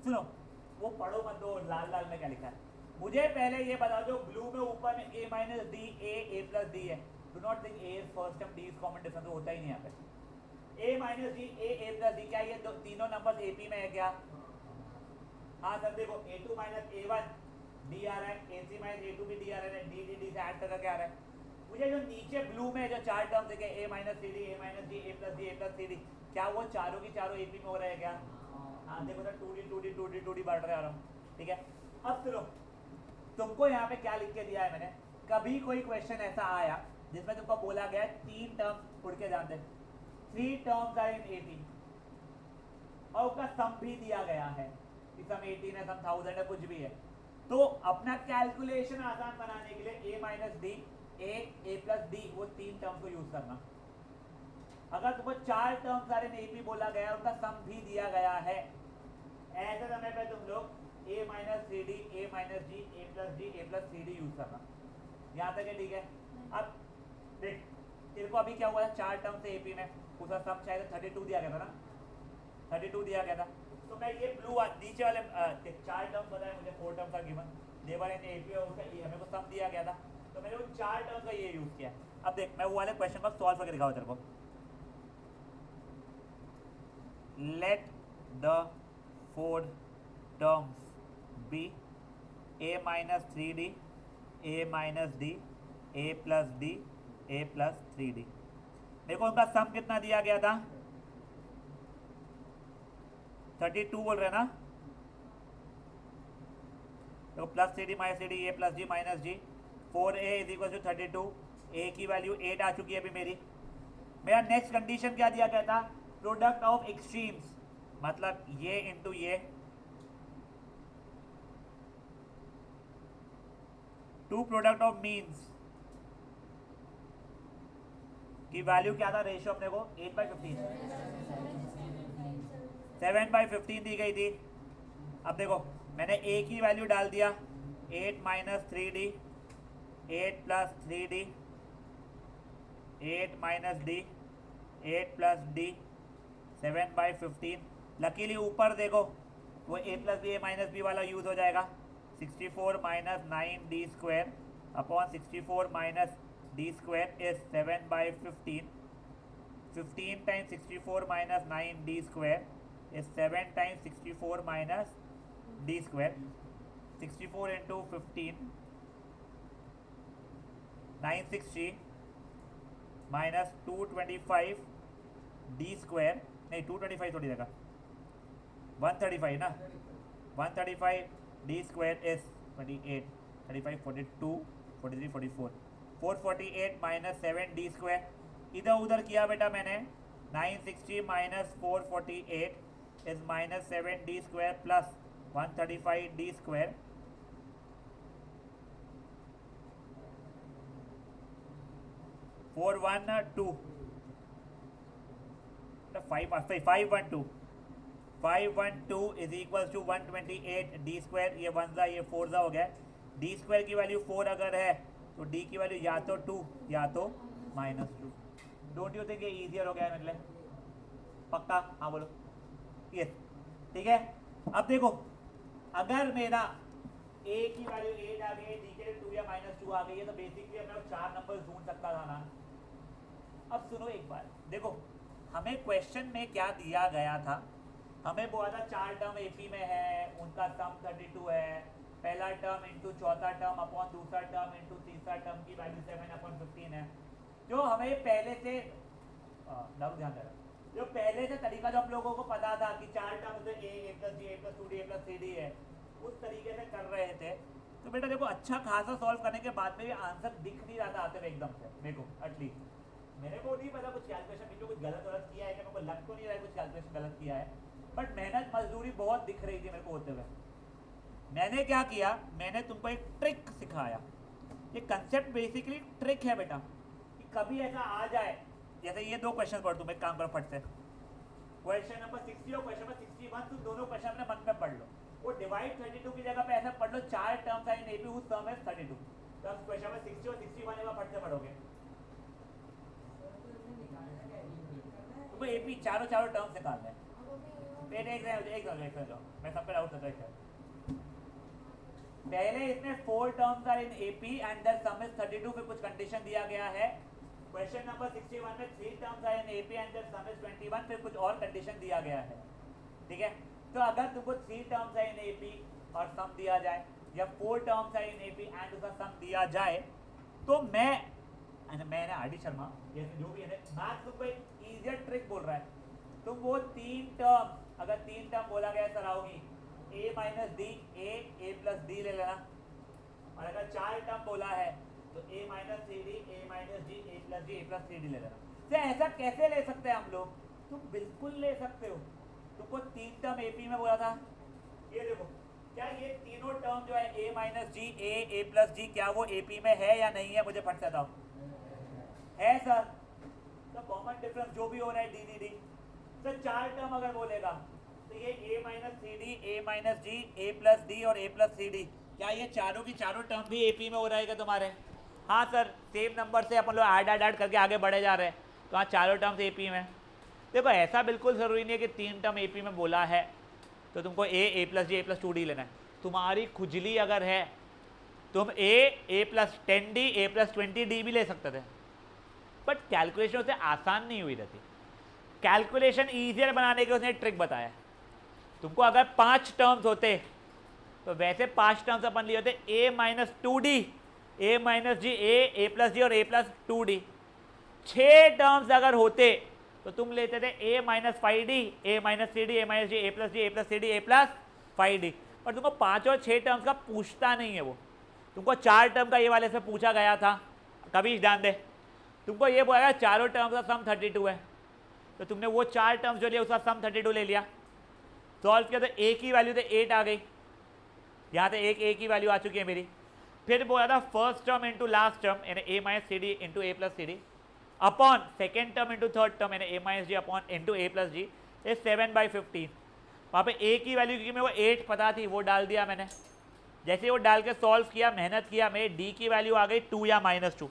सुनो, वो पढ़ो मत, दो लाल लाल में क्या लिखा है। मुझे पहले ये बता दो, ब्लू में ऊपर में a minus d a plus d है। Do not think a is first term, d is common difference, होता ही नहीं यहाँ पे। a minus d a plus d, क्या ये तीनों नंबर AP में है क्या? हाँ सर, देखो a2 माइनस a1 डी आ रहा है, ac माइनस a2 भी डी आ रहा है, d से ऐड करके आ रहा है। मुझे जो नीचे ब्लू में जो चार टर्म्स देखे, a minus c d, a minus d, a plus c d, क्या वो चारों की चारों AP में हो रहे हैं क्या? हाँ देखो सर, 2D बढ़ रहा है, ठीक है। अब सुनो, तुमको यहाँ पे क्या लिख के दिया है मैंने, कभी कोई क्वेश्चन ऐसा आया जिसमें तुमको बोला गया 3 टर्म्स उड़ के जानते, 3 टर्म्स आर इन AP, और उसका सम भी दिया गया है कि सम 18 है, सम 1000 है, कुछ भी है, तो अपना कैलकुलेशन आसान बनाने के लिए a minus d a plus D, वो 3 टर्म्स को यूज करना। अगर तुमको 4 टर्म्स सारे में AP बोला गया है, उनका सम भी दिया गया है, ऐसे समय पे तुम लोग a minus c d, a minus g, a plus c d use करना। यहाँ तक है, ठीक है? अब देख, तेरे को अभी क्या हुआ है, 4 टर्म से AP में, उसका सम शायद 32 दिया गया था ना, 32 दिया गया था। तो मैं ये ब्लू नीचे वाले 4 टर्म बताया मुझे, 4 टर्म का गिवन लेबर इन AP, और उसका हमें को सम दिया गया था, तो मैंने वो 4 टर्म का ये यूज किया। अब देख, मैं वो वाले क्वेश्चन को सॉल्व करके दिखाऊँ तेरे को। Let the 4 terms be a minus 3d, a minus d, a plus d, a plus 3d। देखो उनका सम कितना दिया गया था, 32 बोल रहे ना, देखो plus 3d minus 3d, a plus d minus d, 4a is equal to 32, a की वैल्यू 8 आ चुकी है अभी मेरी। मेरा नेक्स्ट कंडीशन क्या दिया गया था, प्रोडक्ट ऑफ एक्सट्रीम्स, मतलब ये इंटू ये, टू प्रोडक्ट ऑफ मीन्स की वैल्यू क्या था, रेशियो अपने को 8/15, 7/15 दी गई थी। अब देखो, मैंने a की वैल्यू डाल दिया 8 minus 3d, 8 plus 3d, 8 minus d, 8 plus d, 7/15। Luckily ऊपर देखो वो a plus b, a minus b वाला यूज हो जाएगा, 64 minus 9d square upon 64 minus d square is 7/15, 15 times 64 minus 9d square is 7 times 64 minus d square, 64 into 15, 960 minus 225 d square, नहीं 225 थोड़ी जगह 135 ना, 135 d square is 28, 35 42 43 44, 448 minus 7d square, इधर उधर किया बेटा मैंने, 960 minus 448 is minus 7d square plus 135d square, 412 512 512 is equal to 128 d square, ये 1 ज़ा ये 4 ज़ा हो गया। डी स्क्वायर की वैल्यू 4 अगर है तो डी की वैल्यू या तो 2 या तो -2। डोंट यू थिंक ये ईजियर हो गया है मतलब? पक्का? हाँ बोलो। यस, ठीक है। अब देखो, अगर मेरा a की वैल्यू 8 आ गई, d के लिए 2 या -2 आ गई है, तो बेसिकली मैं 4 नंबर ढूंढ सकता था ना। अब सुनो एक बार, देखो हमें क्वेश्चन में क्या दिया गया था, हमें बोला था 4 टर्म एपी में है, उनका सम 32 है, पहला टर्म इंटू चौथा टर्म अपॉन दूसरा टर्म इंटू तीसरा टर्म की वैल्यू 7/15 है। जो हमें पहले से ध्यान दे रहा, जो पहले से तरीका जो आप लोगों को पता था कि 4 टर्म से a + g a + 2d a + 3d है, उस तरीके से कर रहे थे। तो बेटा देखो, अच्छा खासा सॉल्व करने के बाद में भी आंसर दिख नहीं रहा था आते हुए एकदम से मेरे को। एटलीस्ट मेरे को नहीं पता कुछ कैलकुलेशन बीच में कुछ गलत किया है, कि मेरे को लग तो नहीं रहा है कुछ कैलकुलेशन गलत किया है, बट मेहनत मजदूरी बहुत दिख रही थी मेरे को होते हुए। मैंने क्या किया, मैंने तुमको एक ट्रिक सिखाया। ये कंसेप्ट बेसिकली ट्रिक है बेटा, कि कभी ऐसा आ जाए, जैसे ये 2 क्वेश्चन पढ़, तुम एक काम करो फट से, क्वेश्चन नंबर 60 और क्वेश्चन नंबर 61, तुम दोनों क्वेश्चन अपने मन में पढ़ लो। वो डिवाइड 32 की जगह पे ऐसा पढ़ लो, 4 terms are in AP whose sum is 32। तो आप क्वेश्चन नंबर 60 और 61 एक बार फट से पढ़ोगे, तुमको एपी चारों टर्म्स निकालने हैं। एक मैं सब पे डाउट करता है। पहले इसमें 4 terms are in AP and their sum is 32, फिर कुछ कंडीशन दिया गया है। क्वेश्चन नंबर 61 में 3 terms are in AP and their sum is 21, फिर कुछ और कंडीशन दिया गया है। ठीक है, तो अगर तुमको 3 टर्म्स आर इन एपी और सम दिया जाए, या 4 terms are in AP and उसका सम दिया जाए, तो मैंने आरडी शर्मा जैसे जो भी है मैथ तुमको एक इजियर ट्रिक बोल रहा है। तुम वो 3 टर्म, अगर 3 टर्म बोला गया सर आओगी a - d a + d ले लेना, और अगर 4 टर्म बोला है तो a - 3d a - g a + g a + 3d ले लेना। तो ऐसा कैसे ले सकते हैं हम लोग? तुम बिल्कुल ले सकते हो। तुमको 3 टर्म एपी में बोला था, ये देखो, क्या ये तीनों टर्म जो है a - g a + g, क्या वो एपी में है या नहीं है? मुझे फट से बताओ। है सर, तो कॉमन डिफरेंस जो भी हो रहा है डी डी डी। तो 4 टर्म अगर बोलेगा तो ये a - 3d a - g a + d और a + 3d, क्या ये चारों की चारों टर्म भी एपी में हो रहेगा तुम्हारे? हाँ सर, सेम नंबर से अपन लोग ऐड करके आगे बढ़े जा रहे हैं, तो हाँ चारों टर्म्स एपी में। देखो ऐसा बिल्कुल ज़रूरी नहीं है कि 3 टर्म एपी में बोला है तो तुमको a + g a + 2d लेना है। तुम्हारी खुजली अगर है, तुम a + 10d a + 20d भी ले सकते थे, बट कैलकुलेशन उसे आसान नहीं हुई रहती। कैलकुलेशन ईजियर बनाने के उसने ट्रिक बताया। तुमको अगर 5 टर्म्स होते तो वैसे 5 टर्म्स अपन लिए होते a - 2d a - g a + g और a + 2d। 6 टर्म्स अगर होते तो तुम लेते थे a - 5d a - 3d a - g a + g a + 3d a + 5d। और तुमको 5 और 6 टर्म्स का पूछता नहीं है वो, तुमको 4 टर्म का ये वाले से पूछा गया था। कभी ध्यान दे, तुमको ये बोला चारों टर्म्स का सम 32 है, तो तुमने वो 4 टर्म्स जो लिया उसका सम 32 ले लिया। सॉल्व किया तो a की वैल्यू तो 8 आ गई, यहाँ से एक a की वैल्यू आ चुकी है मेरी। फिर बोला था first term into last term यानी a - cd into a + cd upon second term into third term यानी a - g upon into a + g, ये 7/15। वहाँ पे a की वैल्यू क्योंकि मेरे को 8 पता थी वो डाल दिया मैंने। जैसे वो डाल के सॉल्व किया, मेहनत किया, मेरी d की वैल्यू आ गई 2 या -2।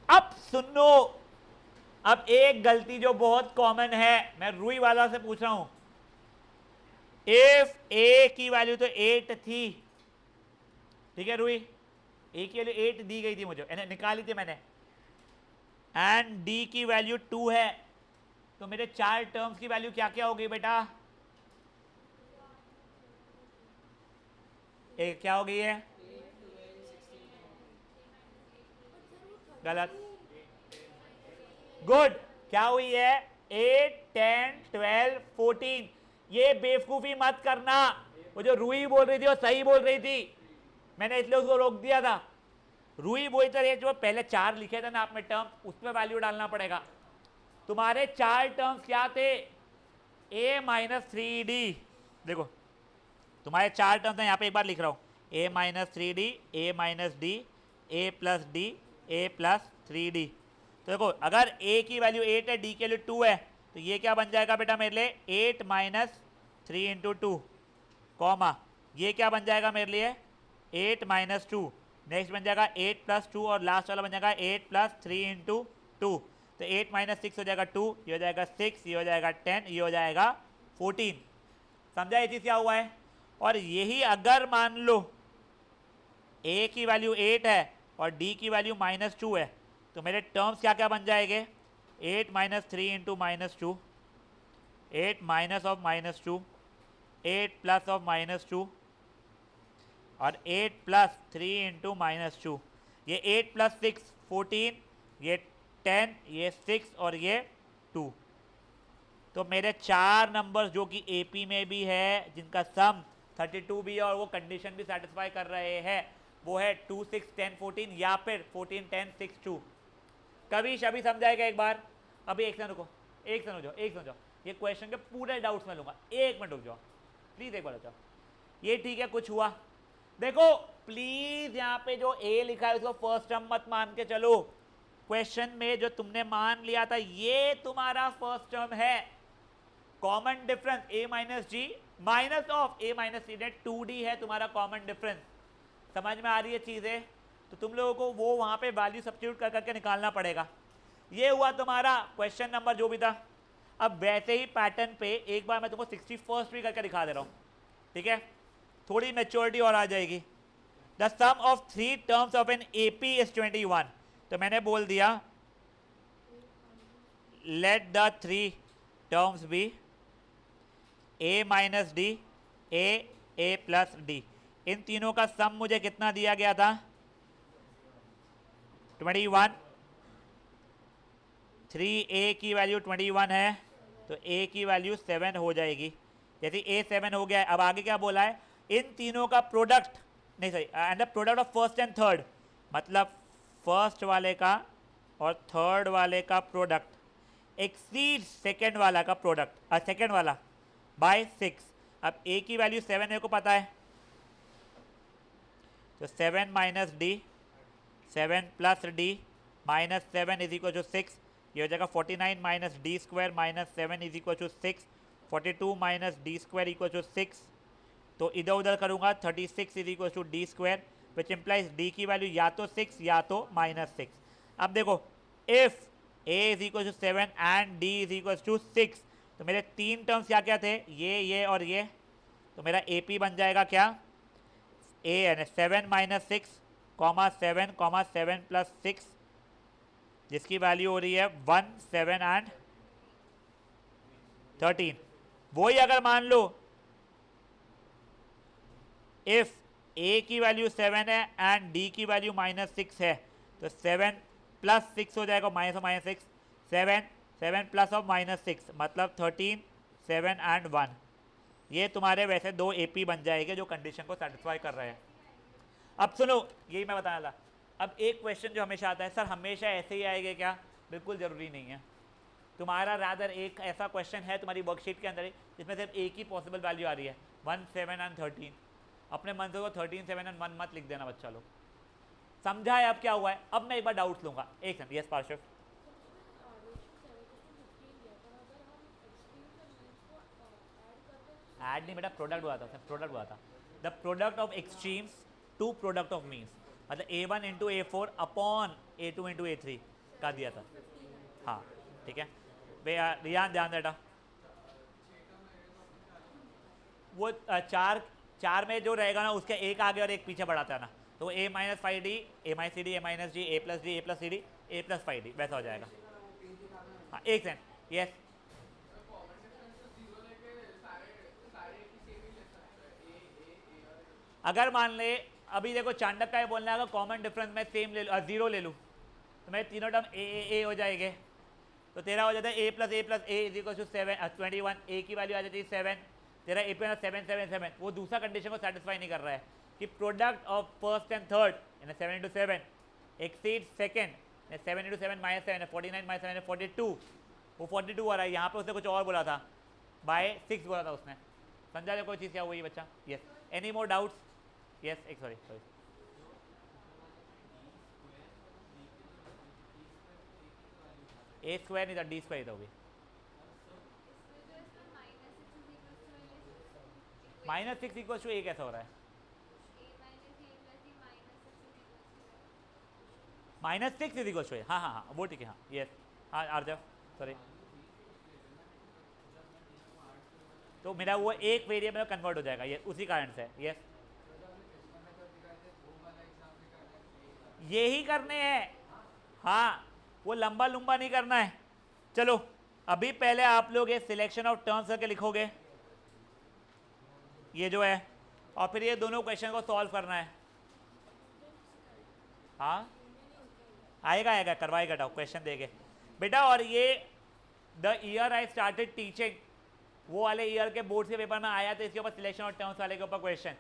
अब सुनो, अब एक गलती जो बहुत कॉमन है, मैं रूई वाला से पूछ रहा हूं, इफ a की वैल्यू तो 8 थी, ठीक है रूई, a की वैल्यू 8 दी गई थी मुझे, निकाली थी मैंने, एंड d की वैल्यू 2 है, तो मेरे 4 टर्म्स की वैल्यू क्या क्या हो गई बेटा? क्या हो गई है? गलत। गुड, क्या हुई है? 8 10 12 14। ये बेवकूफी मत करना, वो जो रूई बोल रही थी वो सही बोल रही थी, मैंने इसलिए उसको रोक दिया था। रूई बोल रही जो पहले 4 लिखे थे ना आपने टर्म, उसमें वैल्यू डालना पड़ेगा। तुम्हारे 4 टर्म्स क्या थे? a - 3d, देखो तुम्हारे 4 टर्म्स हैं, यहाँ पे एक बार लिख रहा हूँ, a - 3d a - d a + d a + 3d। तो देखो अगर a की वैल्यू 8 है, d की वैल्यू 2 है, तो ये क्या बन जाएगा बेटा मेरे लिए? 8 - 3 इंटू टू कॉमा ये क्या बन जाएगा मेरे लिए 8 माइनस टू, नेक्स्ट बन जाएगा 8 प्लस टू और लास्ट वाला बन जाएगा 8 प्लस 3 इंटू टू। तो 8 माइनस 6 हो जाएगा 2, ये हो जाएगा 6, ये हो जाएगा 10, ये हो जाएगा 14। समझा ये चीज़ क्या हुआ है। और यही अगर मान लो a की वैल्यू 8 है और d की वैल्यू -2 है तो मेरे टर्म्स क्या क्या बन जाएंगे 8 minus 3 into -2, 8 minus of -2, 8 plus of -2 और 8 प्लस 3 इंटू -2। ये 8 प्लस 6 14, ये 10, ये 6 और ये 2। तो मेरे चार नंबर्स जो कि एपी में भी है जिनका सम 32 भी है और वो कंडीशन भी सेटिस्फाई कर रहे हैं वो है 2 6 10 14 या फिर 14 10 6 2। कभी शभी समझाएगा एक बार। अभी एक सेकंड रुको, एक सेकंड रुक जाओ, एक सेकंड जाओ, ये क्वेश्चन के पूरे डाउट्स में लूंगा, एक मिनट रुक जाओ प्लीज, एक बार रुक जाओ। ये ठीक है कुछ हुआ, देखो प्लीज यहाँ पे जो ए लिखा है उसको फर्स्ट टर्म मत मान के चलो। क्वेश्चन में जो तुमने मान लिया था ये तुम्हारा फर्स्ट टर्म है। Common difference a minus g minus of a minus c net 2d है तुम्हारा कॉमन डिफरेंस। समझ में आ रही है चीजें। तो तुम लोगों को वो वहां पे वैल्यू सब्स्टिट्यूट कर करके निकालना पड़ेगा। ये हुआ तुम्हारा क्वेश्चन नंबर जो भी था। अब वैसे ही पैटर्न पे एक बार मैं तुमको 61st भी करके दिखा दे रहा हूँ, ठीक है, थोड़ी मेच्योरिटी और आ जाएगी। The sum of 3 terms of an AP is 21। तो मैंने बोल दिया let the 3 terms be a minus d, a plus d. इन तीनों का सम मुझे कितना दिया गया था 21। 3a की वैल्यू 21 है तो a की वैल्यू 7 हो जाएगी। जैसे a 7 हो गया है, अब आगे क्या बोला है इन तीनों का प्रोडक्ट, नहीं sorry, and the product of first and third, मतलब फर्स्ट वाले का और थर्ड वाले का प्रोडक्ट एक्सीड सेकेंड वाला का प्रोडक्ट, सेकेंड वाला बाय 6। अब a की वैल्यू 7 मेरे को पता है तो 7 minus d, 7 plus d minus 7 is equal to 6। ये हो जाएगा 49 minus d square minus 7 is equal to 6। 42 minus d square equal to 6। तो इधर उधर करूंगा 36 is equal to d square which implies d की वैल्यू या तो 6 या तो -6। अब देखो if a is equal to 7 and d is equal to 6 तो मेरे तीन टर्म्स क्या क्या थे ये और ये। तो मेरा AP बन जाएगा क्या a यानी 7 माइनस 6 कॉमा 7 कॉमा 7 प्लस 6 जिसकी वैल्यू हो रही है 1 7 एंड 13। वही अगर मान लो इफ a की वैल्यू 7 है एंड d की वैल्यू -6 है तो 7 प्लस 6 हो जाएगा -6 7 प्लस ऑफ -6 मतलब 13 7 एंड 1। ये तुम्हारे वैसे दो AP बन जाएंगे जो कंडीशन को सेटिस्फाई कर रहे हैं। अब सुनो यही मैं बताना था। अब एक क्वेश्चन जो हमेशा आता है सर हमेशा ऐसे ही आएगा क्या, बिल्कुल ज़रूरी नहीं है। तुम्हारा रादर एक ऐसा क्वेश्चन है तुम्हारी वर्कशीट के अंदर ही जिसमें सिर्फ एक ही पॉसिबल वैल्यू आ रही है 1 7 एंड 13। अपने मन से को 13 7 एंड 1 मत लिख देना बच्चा लोग। समझा है अब क्या हुआ है। अब मैं एक बार डाउट लूंगा, एक सेकंड। यस पार्श्व, ऐड नहीं बेटा, प्रोडक्ट हुआ था, प्रोडक्ट हुआ था। The product of extremes to product of means, मतलब A1 into A4 upon A2 into A3 का दिया था। हाँ ठीक है भैया, ध्यान बेटा। वो चार में जो रहेगा ना उसके एक आगे और एक पीछे बढ़ाता है ना, तो वो A minus 5D, A minus CD, A minus G, A plus D, A plus CD, A plus 5D वैसा हो जाएगा। हाँ एक सेकंड। यस अगर मान ले अभी देखो चांडक का ये बोलना है अगर कॉमन डिफरेंस में सेम ले लूँ, जीरो ले लूँ तो मेरे तीनों टर्म ए हो जाएंगे। तो तेरा हो जाता है a plus a is equal to 21। A की वैल्यू आ जाती है 7, तेरा ए प्लस 7 7 7। वो दूसरा कंडीशन को सेटिस्फाई नहीं कर रहा है कि product of first and third यानी 7 इंटू 7 एक्सीड सेकेंड 7 इंटू 7 -7 49 -7 42। वो 42 आ रहा है, यहाँ पे उसने कुछ और बोला था बाय 6 बोला था उसने। समझा जो कोई चीज़ क्या हुई बच्चा। Yes any more doubts. Yes एक सॉरी ए स्क्वायर नहीं था डी स्क्वायर था। होगी -6 इक्वल टू ए कैसा हो रहा है? -6 इज इक्वल टू ए, हाँ हाँ हाँ वो ठीक है, हाँ यस, हाँ आर्जव सॉरी, तो मेरा वो एक वेरिएबल में कन्वर्ट हो जाएगा, ये उसी कारण से, यस यही करने हैं, हाँ वो लंबा लंबा नहीं करना है। चलो अभी पहले आप लोग ये सिलेक्शन ऑफ टर्म्स करके लिखोगे ये जो है, और फिर ये दोनों क्वेश्चन को सॉल्व करना है। हाँ आएगा आएगा, करवाएगा डाउ क्वेश्चन देंगे बेटा। और ये the year I started teaching, वो वाले ईयर के बोर्ड के पेपर में आया था, इसके ऊपर सिलेक्शन ऑफ टर्म्स वाले के ऊपर क्वेश्चन,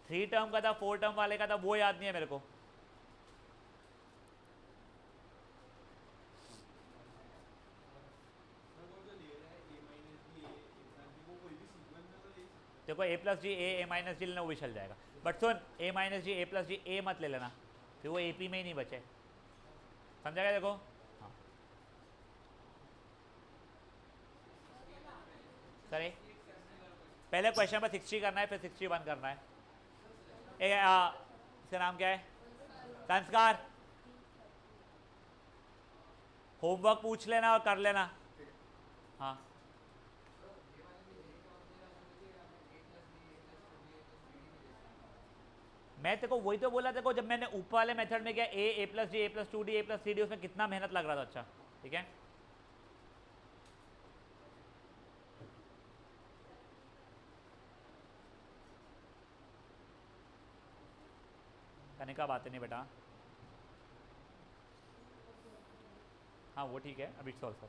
3 टर्म का था, 4 टर्म वाले का था, वो याद नहीं है मेरे को। देखो ए प्लस जी ए माइनस जी लेना वो भी चल जाएगा, बट सुन a minus g a plus g a मत ले लेना, फिर वो एपी में ही नहीं बचे, समझेगा? देखो हाँ सर पहले क्वेश्चन पर 60 करना है, फिर 61 करना है। इसका नाम क्या है? संस्कार। होमवर्क पूछ लेना और कर लेना। हाँ मैं तेको वही तो बोला, देखो जब मैंने ऊपर वाले मेथड में किया a plus g a plus 2 d a plus 3 d, उसमें कितना मेहनत लग रहा था। अच्छा ठीक है, कनिका बातें नहीं बेटा, हाँ वो ठीक है, अभी सॉल्व कर।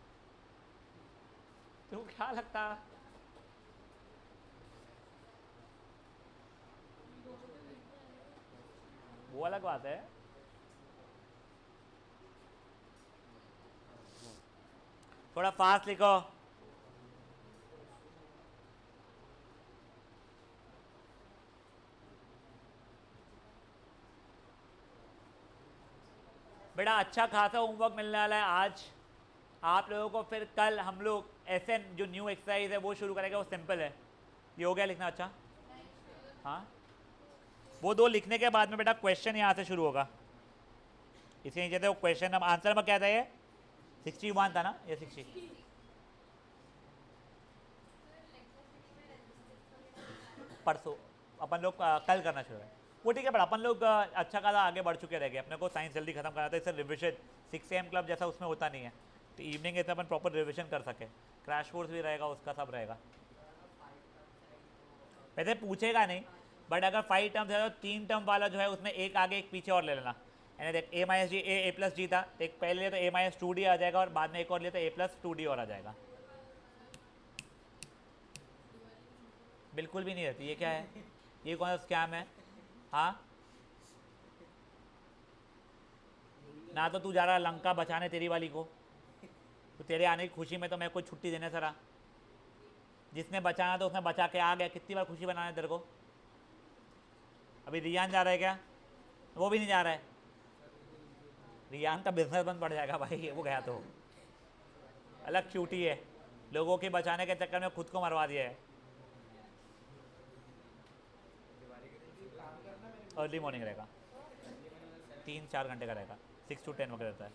तो क्या लगता, वो अलग बात है। थोड़ा फास्ट लिखो। बेटा अच्छा खासा होमवर्क मिलने वाला है आज आप लोगों को, फिर कल हम लोग एसएन जो न्यू एक्सरसाइज है वो शुरू करेंगे, वो सिंपल है। ये हो गया लिखना? अच्छा हाँ वो 2 लिखने के बाद में बेटा क्वेश्चन यहाँ से शुरू होगा, इसके नीचे थे वो क्वेश्चन। अब आंसर में क्या था? ये 61 था ना, ये 60। परसों अपन लोग कल करना शुरू है, वो ठीक है, पर अपन लोग अच्छा खासा आगे बढ़ चुके रह गए, अपने को साइंस जल्दी खत्म करना था, इससे रिविजन 6 AM क्लब जैसा उसमें होता नहीं है, तो इवनिंग ऐसे अपन प्रॉपर रिविजन कर सके, क्रैश कोर्स भी रहेगा उसका, सब रहेगा। वैसे पूछेगा नहीं, बट अगर 5 टर्म्स है तो 3 टर्म वाला जो है उसमें एक आगे एक पीछे और ले लेना। यानी देख ए माइनस जी ए प्लस जी था, एक पहले लिए तो ए माइनस 2 डी आ जाएगा, और बाद में एक और लिए तो ए प्लस 2 डी और आ जाएगा। बिल्कुल भी नहीं रहती, ये क्या है? ये कौन सा स्कैम है? हाँ ना तो तू जा रहा है लंका बचाने तेरी वाली को, तो तेरे आने की खुशी में तो मैं कोई छुट्टी देने सरा, जिसने बचाना तो उसने बचा के आ गया, कितनी बार खुशी बनाने तेरे को। अभी रियान जा रहा है क्या? वो भी नहीं जा रहा है, रियान का बिजनेस बंद पड़ जाएगा भाई, वो गया तो अलग छूटी है, लोगों के बचाने के चक्कर में खुद को मरवा दिया है। अर्ली मॉर्निंग रहेगा, 3-4 घंटे का रहेगा, 6 to 10 वगैरह रहता है,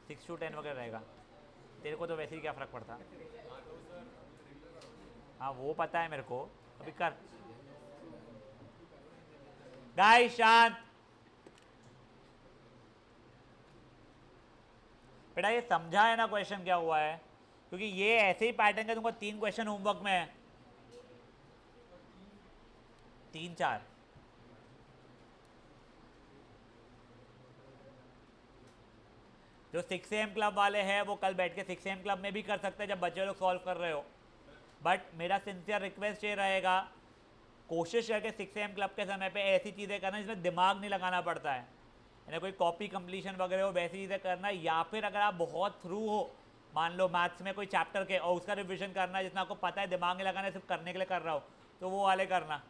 6 to 10 वगैरह रहेगा। तेरे को तो वैसे ही क्या फ़र्क पड़ता। हाँ वो पता है मेरे को, अभी कर गाइस शांत। बेटा ये समझा है ना क्वेश्चन क्या हुआ है? क्योंकि ये ऐसे ही पैटर्न का तुमको 3 क्वेश्चन होमवर्क में है, 3-4। जो 6 AM क्लब वाले हैं वो कल बैठ के 6 AM क्लब में भी कर सकते हैं जब बच्चे लोग सॉल्व कर रहे हो, बट मेरा सिंसियर रिक्वेस्ट ये रहेगा, कोशिश करके 6 AM क्लब के समय पे ऐसी चीज़ें करना जिसमें दिमाग नहीं लगाना पड़ता है, यानी कोई कॉपी कंप्लीशन वगैरह हो वैसी चीज़ें करना, या फिर अगर आप बहुत थ्रू हो, मान लो मैथ्स में कोई चैप्टर के और उसका रिविजन करना है जिसमें आपको पता है दिमाग नहीं लगाना, सिर्फ करने के लिए कर रहा हो, तो वो वाले करना।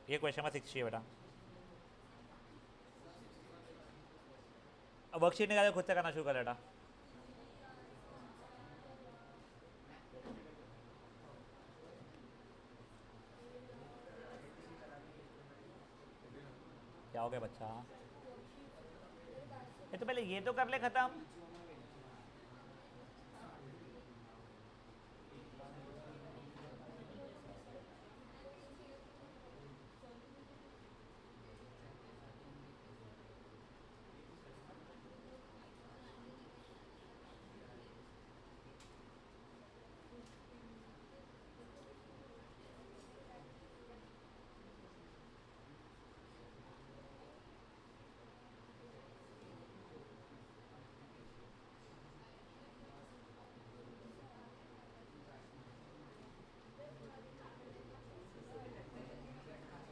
ये क्वेश्चन नंबर 60 है बेटा। अब वर्कशीट निकाल खुद से करना शुरू कर बेटा। क्या हो गया बच्चा? ये तो पहले ये तो कर ले खत्म।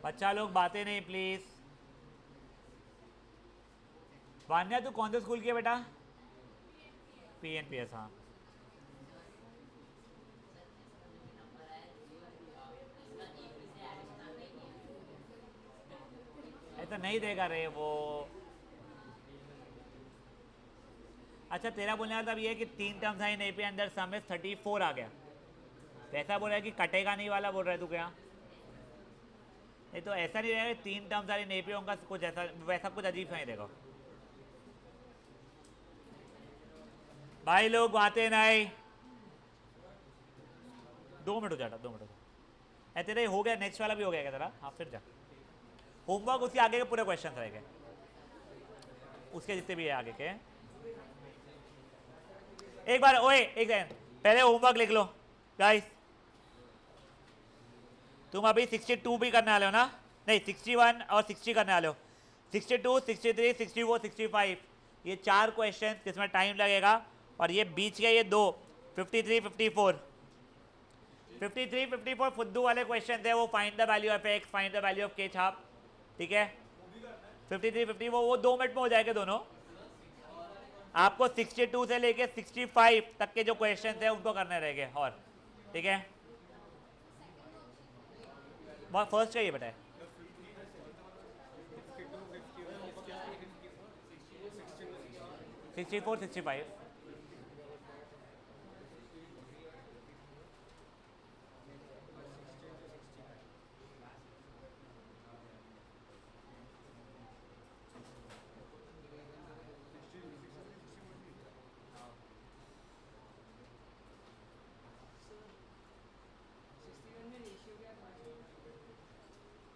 बच्चा लोग बातें नहीं प्लीज। वान्या तू कौन से स्कूल की है बेटा? PNPS, हाँ। ऐसा नहीं देगा रे वो। अच्छा तेरा बोलने का मतलब ये है कि 3 टर्म्स आई नहीं पे अंदर सम में 34 आ गया। ऐसा बोल रहा है कि कटेगा नहीं वाला बोल रहा है तू क्या? नहीं तो ऐसा नहीं रहेगा 3 टर्म्स सारे नहीं पे होगा, कुछ ऐसा वैसा कुछ अजीब सा नहीं रहेगा। भाई लोग बातें नहीं। 2 मिनट हो जाता, 2 मिनट हो। तेरा हो गया, नेक्स्ट वाला भी हो गया क्या तेरा? हाँ फिर जा। होमवर्क उसके आगे के पूरे क्वेश्चन रहेंगे, उसके जितने भी है आगे के। एक बार ओए एक सेकंड, पहले होमवर्क लिख लो गाइस। तुम अभी 62 भी करने वाले हो ना? नहीं 61 और 60 करने वाले हो। 62, 63, 64, 65 ये 4 क्वेश्चन जिसमें टाइम लगेगा। और ये बीच के ये 2 53, 54 53, 54 फुद्दू वाले क्वेश्चन थे। वो find the value of x, find the value of के छाप, ठीक है। 53, 50 वो 2 मिनट में हो जाएंगे दोनों। आपको 62 से लेके 65 तक के जो क्वेश्चन थे उनको करने रहेंगे और, ठीक है। फर्स्ट चाहिए बेटा। 64, 65।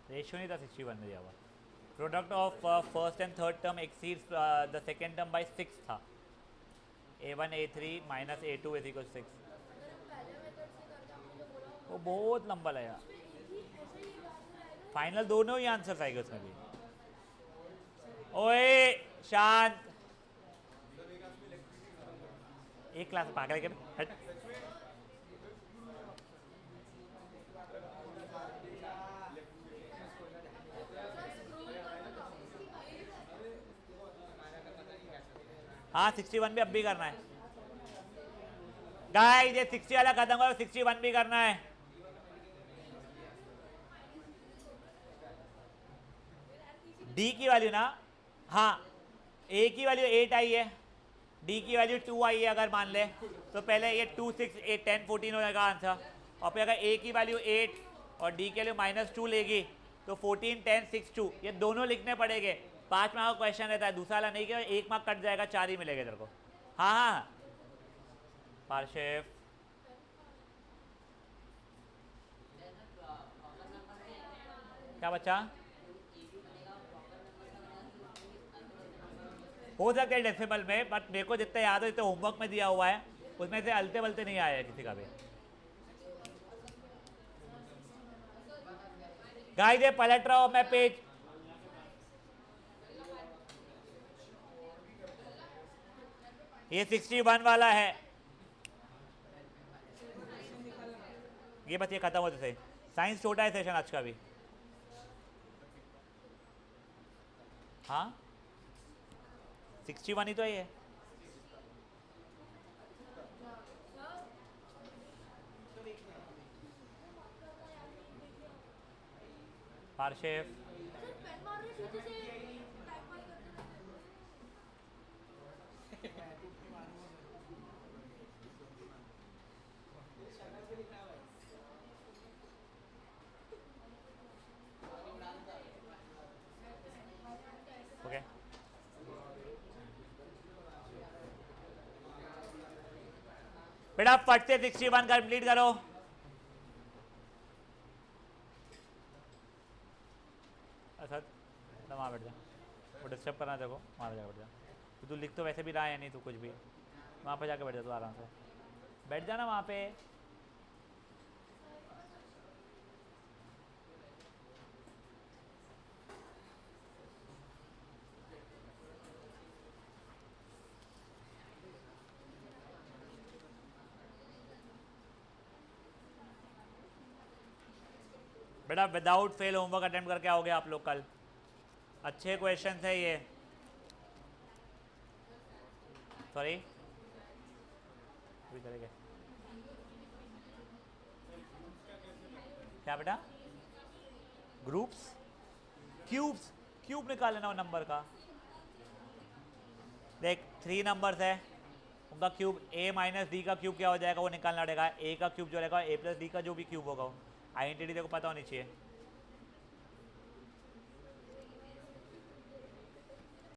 रेशियो नहीं था 61 में दिया हुआ। Product of first and third term exceeds the second term by 6 था। A1 A3 minus A2 is equal 6। वो बहुत लंबा लगा। फाइनल दोनों ही आंसर आएगा उसमें भी। ओए शांत। एक क्लास पागल के हट। हाँ 61 भी अब भी करना है गाइस। ये 60 वाला खत्म करो, 61 भी करना है। डी की वैल्यू ना, हाँ ए की वैल्यू 8 आई है, डी की वैल्यू 2 आई है अगर मान ले, तो पहले ये 2, 6, 8, 10, 14 हो जाएगा आंसर। और फिर अगर ए की वैल्यू 8 और डी के लिए -2 लेगी तो 14, 10, 6, 2 ये दोनों लिखने पड़ेंगे। 5 मार्क का क्वेश्चन रहता है, दूसरा वाला नहीं किया 1 मार्क कट जाएगा, 4 ही मिलेगा तेरे को। हाँ हाँ पार्शिफ। क्या बच्चा? हो सकता है डेसिमल में, बट मेरे को जितना याद हो जितना होमवर्क में दिया हुआ है उसमें से अलते बलते नहीं आया है किसी का भी। गाइस ये पलट रहा हूं मैं पेज। ये 61 वाला है। ये बस ये खत्म होते सही। साइंस छोटा है सेशन आज का भी। हाँ 61 ही तो है। पार्शिफ बेटा फट से 61 कंप्लीट करो। अच्छा वहाँ बैठ जा, वो डिस्टर्ब करना देखो, वहाँ जाकर बैठ जा। तो तू लिख तो वैसे भी रहा है नहीं, तू कुछ भी वहाँ पे जाके बैठ जा, तू आराम से बैठ जा ना वहाँ पे। बेटा विदाउट फेल होमवर्क अटेम्प्ट करके आओगे आप लोग कल, अच्छे क्वेश्चन है ये। सॉरी अभी करेंगे क्या बेटा? ग्रुप्स, क्यूब्स, क्यूब निकाल लेना नंबर का। देख 3 नंबर्स है, उनका क्यूब a माइनस डी का क्यूब क्या हो जाएगा वो निकालना पड़ेगा। a का क्यूब जो रहेगा a प्लस डी का जो भी क्यूब होगा, आइडेंटिटी देखो पता होनी चाहिए।